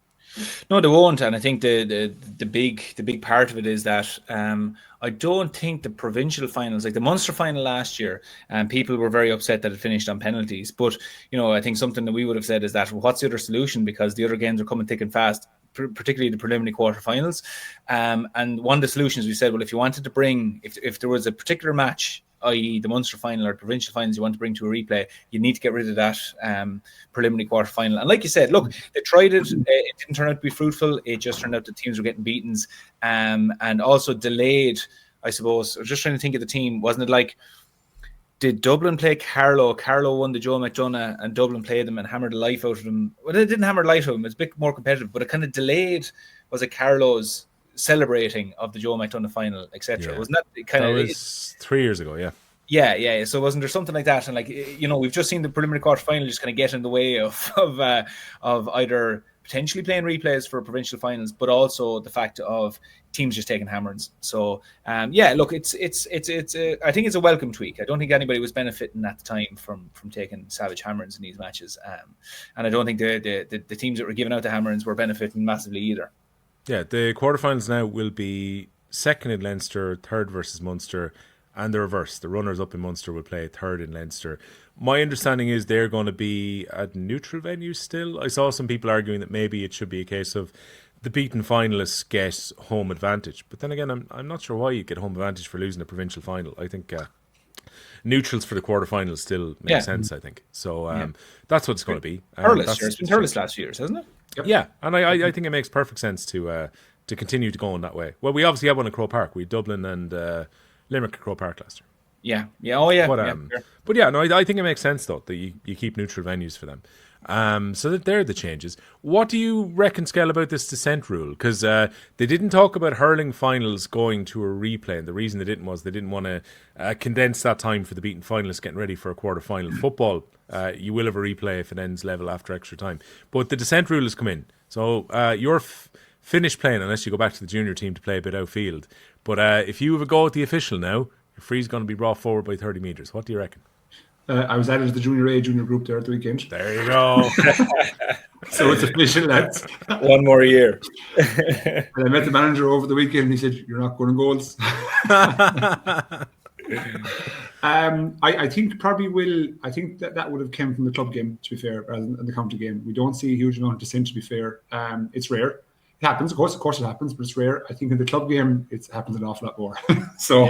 No, they won't, and I think the big part of it is that I don't think the provincial finals, like the Munster final last year, people were very upset that it finished on penalties. But you know, I think something that we would have said is that, well, what's the other solution? Because the other games are coming thick and fast, particularly the preliminary quarterfinals. And one of the solutions we said, well, if you wanted to bring, if there was a particular match, i.e. the Munster final or provincial finals you want to bring to a replay, you need to get rid of that preliminary quarter-final. And like you said, look, they tried it. It didn't turn out to be fruitful. It just turned out that teams were getting beatings and also delayed, I suppose. I was just trying to think of the team. Wasn't it like, did Dublin play Carlow? Carlow won the Joe McDonagh and Dublin played them and hammered the life out of them. Well, they didn't hammer the life out of them. It's a bit more competitive, but it kind of delayed, was it Carlow's celebrating of the Joe McDonagh final, etc. Yeah. Wasn't that kind of... That was 3 years ago, yeah. Yeah. So wasn't there something like that? And like, you know, we've just seen the preliminary quarter final just kind of get in the way of either potentially playing replays for provincial finals, but also the fact of teams just taking hammerings. So look, it's I think it's a welcome tweak. I don't think anybody was benefiting at the time from taking savage hammerings in these matches, and I don't think the teams that were giving out the hammerings were benefiting massively either. Yeah, the quarterfinals now will be second in Leinster, third versus Munster, and the reverse. The runners up in Munster will play third in Leinster. My understanding is they're going to be at neutral venues still. I saw some people arguing that maybe it should be a case of the beaten finalists get home advantage. But then again, I'm not sure why you get home advantage for losing a provincial final. I think neutrals for the quarterfinals still make sense, I think. So that's what it's going to be. It's been hurless last few years, hasn't it? Yep. Yeah, and I think it makes perfect sense to continue to go in that way. Well, we obviously have one at Croke Park. We had Dublin and Limerick at Croke Park last year. But I think it makes sense though that you keep neutral venues for them. So that they're the changes. What do you reckon, Skehill, about this descent rule? Because they didn't talk about hurling finals going to a replay, and the reason they didn't was they didn't want to condense that time for the beaten finalists getting ready for a quarter-final. Football, you will have a replay if it ends level after extra time. But the descent rule has come in. So you're finished playing unless you go back to the junior team to play a bit outfield. But if you have a go at the official now, your free's going to be brought forward by 30 metres. What do you reckon? I was added to the junior group there at the weekend. There you go. So it's official, lads. One more year. And I met the manager over the weekend and he said, "You're not going goals." I think probably will. I think that would have come from the club game, to be fair, rather than the county game. We don't see a huge amount of dissent, to be fair. It's rare. It happens, of course it happens, but it's rare. I think in the club game, it happens an awful lot more. So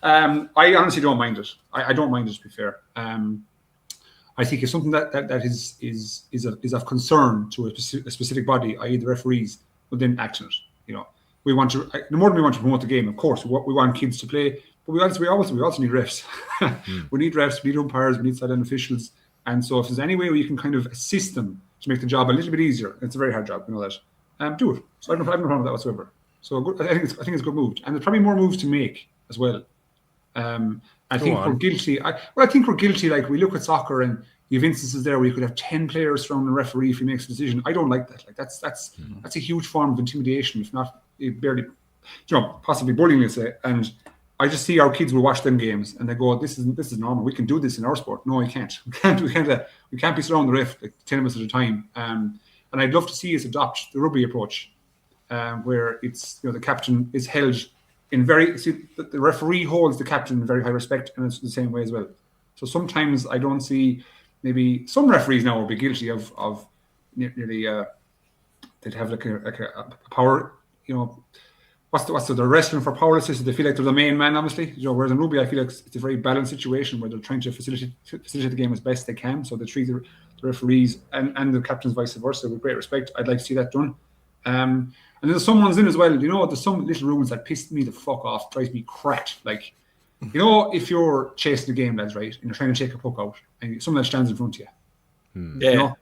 I honestly don't mind it. I don't mind it, to be fair. I think it's something that is of concern to a specific body, i.e. the referees, but then act on it. You know, we want to, the more than we want to promote the game, of course, we want kids to play, but we also need refs. We need refs, we need umpires, we need sideline officials. And so if there's any way where you can kind of assist them to make the job a little bit easier, it's a very hard job, you know that. Do it. So I have no problem with that whatsoever. So I think it's a good move, and there's probably more moves to make as well. I think we're guilty. Like we look at soccer, and you have instances there where you could have 10 players surrounding the referee if he makes a decision. I don't like that. Like that's a huge form of intimidation, if not barely, possibly bullying, let's say. And I just see our kids will watch them games and they go, "This is normal. We can do this in our sport." No, we can't. We can't be surrounding the ref like 10 minutes at a time. And I'd love to see us adopt the rugby approach, where it's the captain is held in the referee holds the captain in very high respect, and it's the same way as well. So sometimes I don't see, maybe some referees now will be guilty of nearly they'd have like a power, what's the wrestling for powerlessness. They feel like they're the main man, obviously. Whereas in rugby, I feel like it's a very balanced situation where they're trying to facilitate the game as best they can. So they treat the referees and the captains vice versa with great respect. I'd like to see that done. And there's some ones in as well. There's some little rules that piss me the fuck off, drives me crap. Like, if you're chasing the game, lads, right, and you're trying to take a puck out, and someone that stands in front of you.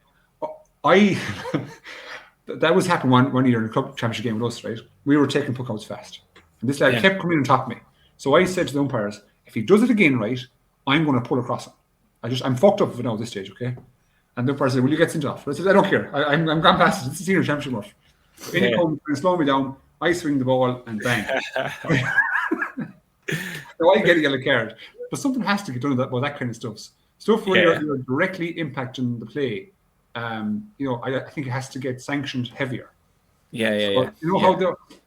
That was happened one year in the club championship game with us, right? We were taking puck outs fast, and this lad kept coming in on top of me. So I said to the umpires, if he does it again, right, I'm going to pull across him. I'm fucked up with it now at this stage, okay? And the umpire said, "Will you get sent off?" I said, "I don't care. I'm gone past it. It's a senior championship match." Then he comes and slow me down. I swing the ball and bang. So I get a yellow card. But something has to get done about that kind of stuff where you're directly impacting the play. I think it has to get sanctioned heavier. How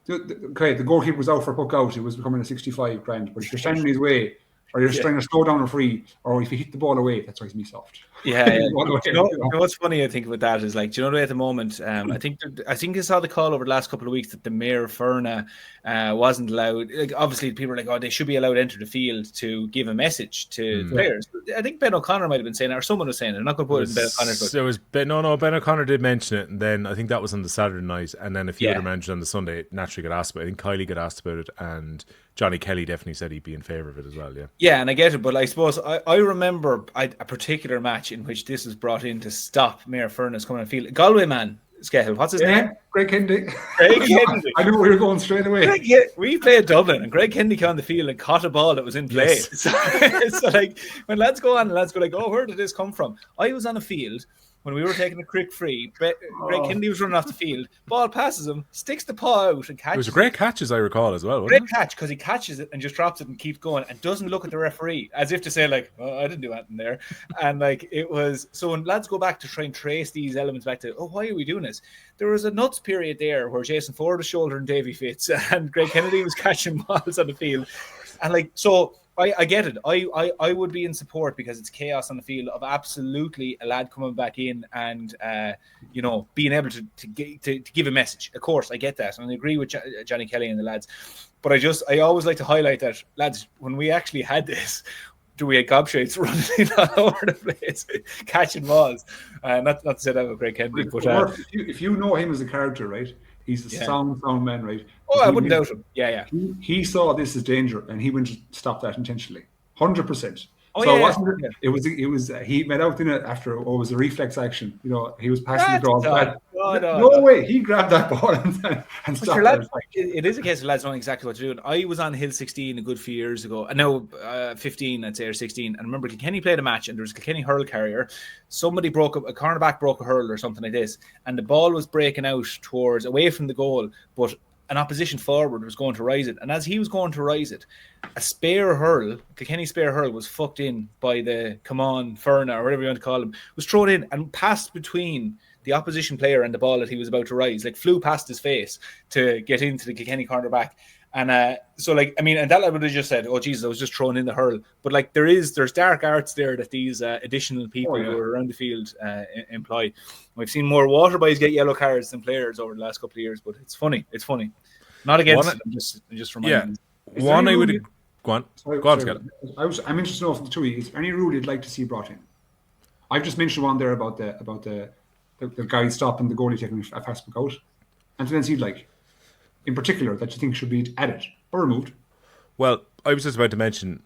the goalkeeper was out for a puck out, it was becoming a 65 grand. But if you're standing his way, or you're trying to slow down a free, or if you hit the ball away, that drives me soft. What's funny, I think, about that is, like, at the moment, I think I saw the call over the last couple of weeks that the Mayor Ferna wasn't allowed. Like, obviously, people are like, "Oh, they should be allowed to enter the field to give a message to the players." I think Ben O'Connor might have been saying it, or someone was saying it. I'm not going to put it in Ben O'Connor's book. Ben O'Connor did mention it, and then I think that was on the Saturday night, and then a few other managers on the Sunday naturally got asked about it. I think Kylie got asked about it, and Johnny Kelly definitely said he'd be in favour of it as well. Yeah, and I get it, but I suppose I remember a particular match in which this was brought in to stop Mayor Furness coming on the field. Galway man, Skehill, what's his name? Greg Kennedy. I knew we were going straight away. We played Dublin, and Greg Kennedy came on the field and caught a ball that was in play. Yes. So like, when lads go on, and lads go like, "Oh, where did this come from?" I was on a field when we were taking a crick free. Greg Kennedy was running off the field. Ball passes him, sticks the paw out and catches It was a great catch, as I recall, as well. Great catch, because he catches it and just drops it and keeps going and doesn't look at the referee as if to say, like, oh, I didn't do anything there. And like, it was, so when lads go back to try and trace these elements back to, oh, why are we doing this? There was a nuts period there where Jason Ford was shouldering Davy Fitz and Greg Kennedy was catching balls on the field. And like, so I get it. I would be in support, because it's chaos on the field, of absolutely a lad coming back in and being able to give a message. Of course, I get that, and I agree with Johnny Kelly and the lads. But I always like to highlight that, lads, when we actually had this, we had gobshites running all over the place, catching balls. Not to say that with Greg Kennedy, but if you know him as a character, right? He's a sound man, right? Oh, I wouldn't doubt him. Yeah. He saw this as danger, and he went to stop that intentionally, 100%. Oh, so yeah, wasn't it? It was. He made out in it after it was a reflex action. He was passing the ball. No way. He grabbed that ball and stopped lads, it is a case of lads knowing exactly what to do. And I was on Hill 16 a good few years ago. No, 15, I'd say, or 16. And I remember Kilkenny played a match, and there was a Kilkenny hurl carrier. Somebody broke up, a cornerback broke a hurl or something like this, and the ball was breaking out towards away from the goal, but an opposition forward was going to rise it. And as he was going to rise it, a spare hurl, Kilkenny spare hurl, was fucked in by the Ferna, or whatever you want to call him, was thrown in and passed between the opposition player and the ball that he was about to rise, like flew past his face to get into the Kilkenny cornerback. And so, like, I mean, and that would have just said, oh, Jesus, I was just thrown in the hurl. But, like, there's dark arts there that these additional people who are around the field employ. We've seen more water boys get yellow cards than players over the last couple of years, but it's funny. It's funny. Not against them, just reminding them. One I would... Go on, Scott. I'm interested to know from the two of you, is there any rule you'd like to see brought in? I've just mentioned one there about the guy stopping the goalie taking a fast book out. And then you'd like, in particular, that you think should be added or removed? Well, I was just about to mention,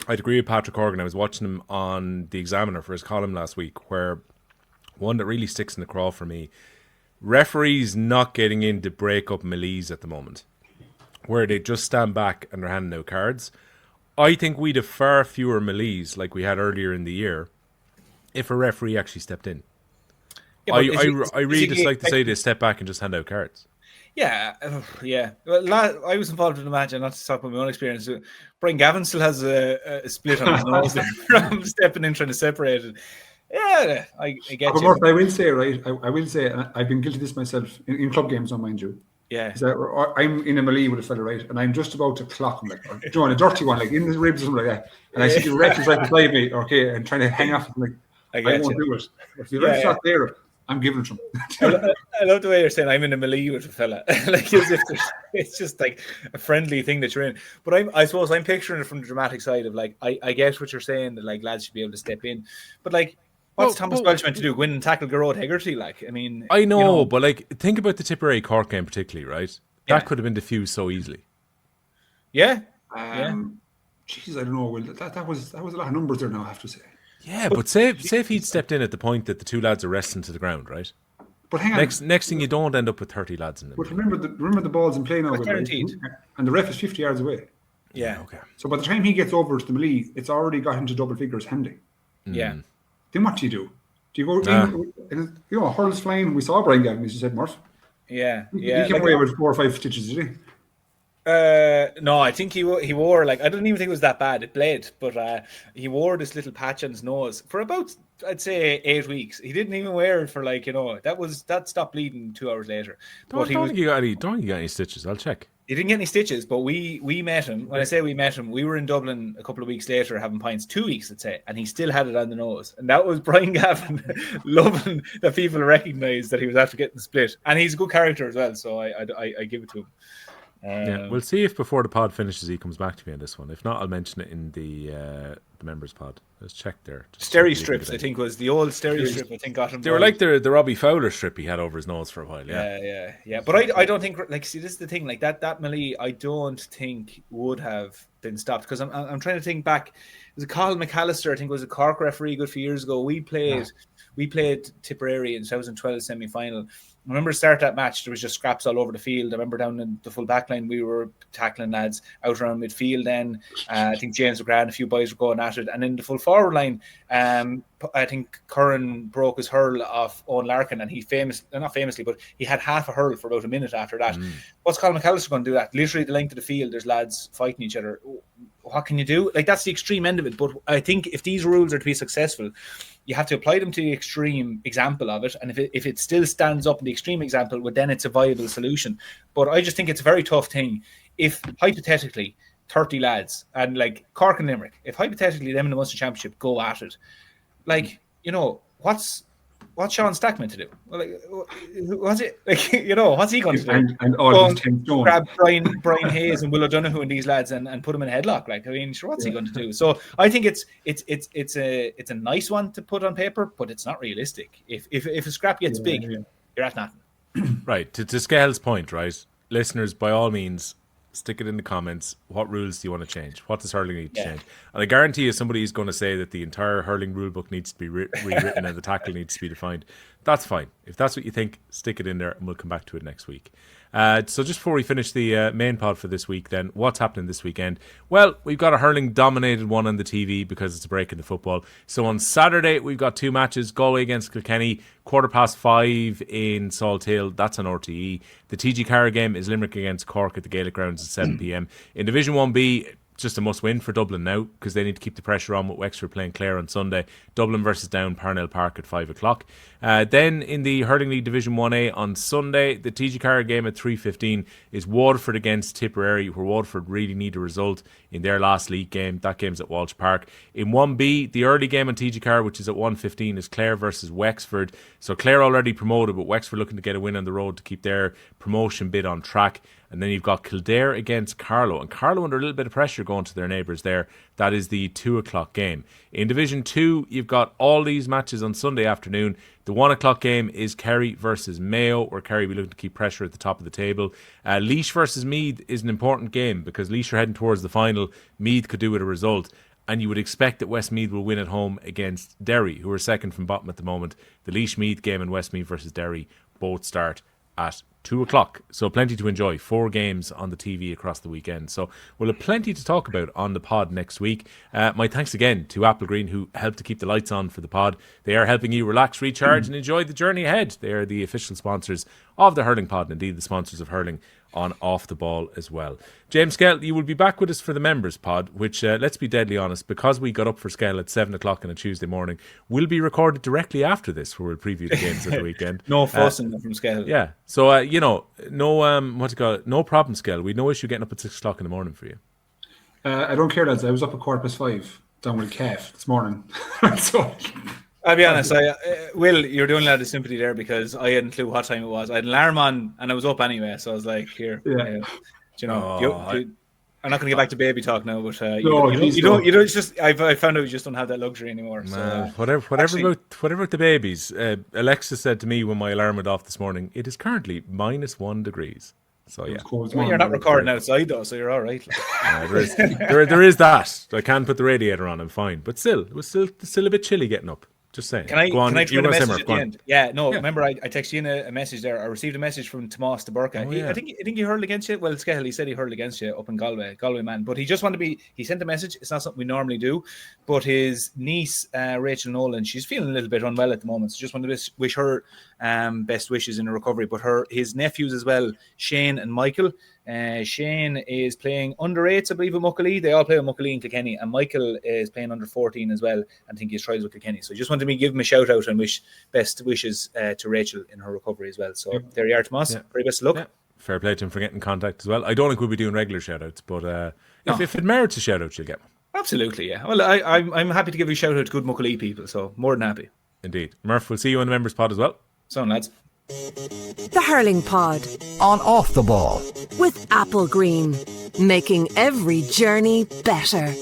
I'd agree with Patrick Horgan. I was watching him on The Examiner for his column last week, where one that really sticks in the craw for me, referees not getting in to break up melees at the moment, where they just stand back and they're handing out cards. I think we'd have far fewer melees like we had earlier in the year if a referee actually stepped in. Yeah, I really dislike to say they step back and just hand out cards. Yeah. Well, I was involved in the match, and not to talk about my own experience. Brian Gavin still has a split on his nose there from stepping in, trying to separate it. Yeah, I get you. Mark, I will say, right, I will say, and I've been guilty of this myself in club games, don't mind you. Yeah. That I'm in a melee with a fella, right, and I'm just about to clock him, like, or join a dirty one, like in the ribs or something like that, and I see the ref is right beside me, okay, and trying to hang off, like, I won't do it. If the ref's not there, I'm giving it to him. I love the way you're saying I'm in a melee with a fella, like as if it's just like a friendly thing that you're in. But I suppose I'm picturing it from the dramatic side of, like, I get what you're saying, that like lads should be able to step in, but like, what's Thomas Welch meant to do? Go in and tackle Garrod Hegarty? Like, I mean, I know, but like, think about the Tipperary Cork game particularly, right? That could have been diffused so easily. Yeah. Jeez, I don't know. Well, that was a lot of numbers there now, I have to say. Yeah, but say if he'd stepped in at the point that the two lads are wrestling to the ground, right? But hang on. Next thing, you don't end up with 30 lads in them. But remember the ball's in play now, guaranteed. And the ref is 50 yards away. Yeah. Okay. So by the time he gets over to the melee, it's already got him to double figures handing. Yeah. Then what do? Do you go in? Hurls flying. We saw Brian Gavin, as you said, Murph. Yeah. He came away with 4 or 5 stitches, did he? No, I think he wore, like, I don't even think it was that bad. It bled, but he wore this little patch on his nose for about, I'd say, 8 weeks. He didn't even wear it for, like, that stopped bleeding 2 hours later. Don't think you got any stitches. I'll check. He didn't get any stitches, but we met him. When I say we met him, we were in Dublin a couple of weeks later having pints, 2 weeks, I'd say, and he still had it on the nose. And that was Brian Gavin loving that people recognised that he was after getting split. And he's a good character as well, so I give it to him. Yeah, we'll see if before the pod finishes he comes back to me on this one. If not, I'll mention it in the members pod. Let's check there. Sterry strips, I think, was the old Sterry strip. I think got him. They were like the Robbie Fowler strip he had over his nose for a while. Yeah. But I don't think, like, see, this is the thing. Like that melee, I don't think would have been stopped, because I'm trying to think back. It was Colin McAllister, I think, was a Cork referee a good few years ago. We played Tipperary in 2012 semi-final, I remember start that match, there was just scraps all over the field. I remember down in the full back line, we were tackling lads out around midfield then. I think James McGrath and a few boys were going at it. And in the full forward line, I think Curran broke his hurl off Owen Larkin, and he not famously, but he had half a hurl for about a minute after that. What's Colin McAllister going to do that? Literally the length of the field, there's lads fighting each other. What can you do? Like, that's the extreme end of it. But I think if these rules are to be successful, you have to apply them to the extreme example of it. And if it still stands up in the extreme example, well, then it's a viable solution. But I just think it's a very tough thing. If hypothetically 30 lads, and like Cork and Limerick, if hypothetically them in the Munster Championship go at it, like, you know, what's Sean Stack meant to do? Well, like, what's it? Like, you know, what's he going to do? And all his 10 stone. Grab Brian Hayes and Will O'Donoghue and these lads and put them in a headlock. Like, I mean, sure, what's he going to do? So I think it's a nice one to put on paper, but it's not realistic. If a scrap gets big, you're at nothing. Right. To Skehill's point, right? Listeners, by all means, stick it in the comments. What rules do you want to change? What does hurling need to change? And I guarantee you somebody is going to say that the entire hurling rule book needs to be rewritten and the tackle needs to be defined. That's fine. If that's what you think, stick it in there and we'll come back to it next week. So just before we finish the main pod for this week then, what's happening this weekend? Well, we've got a hurling dominated one on the TV because it's a break in the football. So on Saturday, we've got 2 matches, Galway against Kilkenny, 5:15 in Salthill, that's on RTE. The TG Carra game is Limerick against Cork at the Gaelic Grounds at 7 p.m. In Division 1B, just a must win for Dublin now because they need to keep the pressure on with Wexford playing Clare on Sunday. Dublin versus Down, Parnell Park at 5 o'clock. Then in the Hurling League Division 1A on Sunday, the TG Carra game at 3:15 is Waterford against Tipperary, where Waterford really need a result in their last league game. That game's at Walsh Park. In 1B, the early game on TG Carra, which is at 1:15, is Clare versus Wexford. So Clare already promoted, but Wexford looking to get a win on the road to keep their promotion bid on track. And then you've got Kildare against Carlow. And Carlow under a little bit of pressure going to their neighbours there. That is the 2 o'clock game. In Division 2, you've got all these matches on Sunday afternoon. The 1 o'clock game is Kerry versus Mayo, where Kerry will be looking to keep pressure at the top of the table. Laois versus Meath is an important game because Laois are heading towards the final. Meath could do with a result. And you would expect that Westmeath will win at home against Derry, who are second from bottom at the moment. The Laois-Meath game and Westmeath versus Derry both start at 2 o'clock. So plenty to enjoy. 4 games on the TV across the weekend. So we'll have plenty to talk about on the pod next week. My thanks again to Applegreen, who helped to keep the lights on for the pod. They are helping you relax, recharge and enjoy the journey ahead. They are the official sponsors of the Hurling Pod and indeed the sponsors of hurling on Off the Ball as well. James Skehill, you will be back with us for the members pod, which, let's be deadly honest, because we got up for Skehill at 7 o'clock on a Tuesday morning, will be recorded directly after this, where we'll preview the games of the weekend. No fussing from Skehill. Yeah. So, no problem, Skehill. We'd no issue getting up at 6 o'clock in the morning for you. I don't care, lads. I was up at 5:15 down with Calf this morning. So I'll be honest, Will, you're doing a lot of sympathy there because I hadn't a clue what time it was. I had an alarm on and I was up anyway, so I was like, here. I'm not going to get back to baby talk now, but you don't. It's just I found out you just don't have that luxury anymore. So, whatever about the babies. Alexa said to me when my alarm went off this morning, it is currently -1 degrees. So yeah, you're not recording outside though, so you're all right. There is that. I can put the radiator on. I'm fine, but still, it was still a bit chilly getting up. Just saying. Can I throw in a message at the end? Remember I texted you in a message there. I received a message from Tomas de Burka. I think he hurled against you. Well, Skehill, he said he hurled against you up in Galway man. But he just wanted to he sent a message. It's not something we normally do. But his niece, Rachel Nowlan, she's feeling a little bit unwell at the moment. So just wanted to wish her best wishes in her recovery. But his nephews as well, Shane and Michael. Shane is playing under 8s, I believe, with Muckalee. They all play with Muckalee and Kilkenny, and Michael is playing under 14 as well. I think he's trials with Kilkenny. So just wanted to give him a shout out and wish best wishes to Rachel in her recovery as well. So there you are, Tomas. Very best of luck. Yeah. Fair play to him for getting contact as well. I don't think we'll be doing regular shout outs, but if it merits a shout out, you'll get one. Absolutely, yeah. Well, I'm happy to give you a shout out to good Muckalee people, so more than happy. Indeed. Murph, we'll see you on the members pod as well. So, lads. The Hurling Pod on Off the Ball with Applegreen, making every journey better.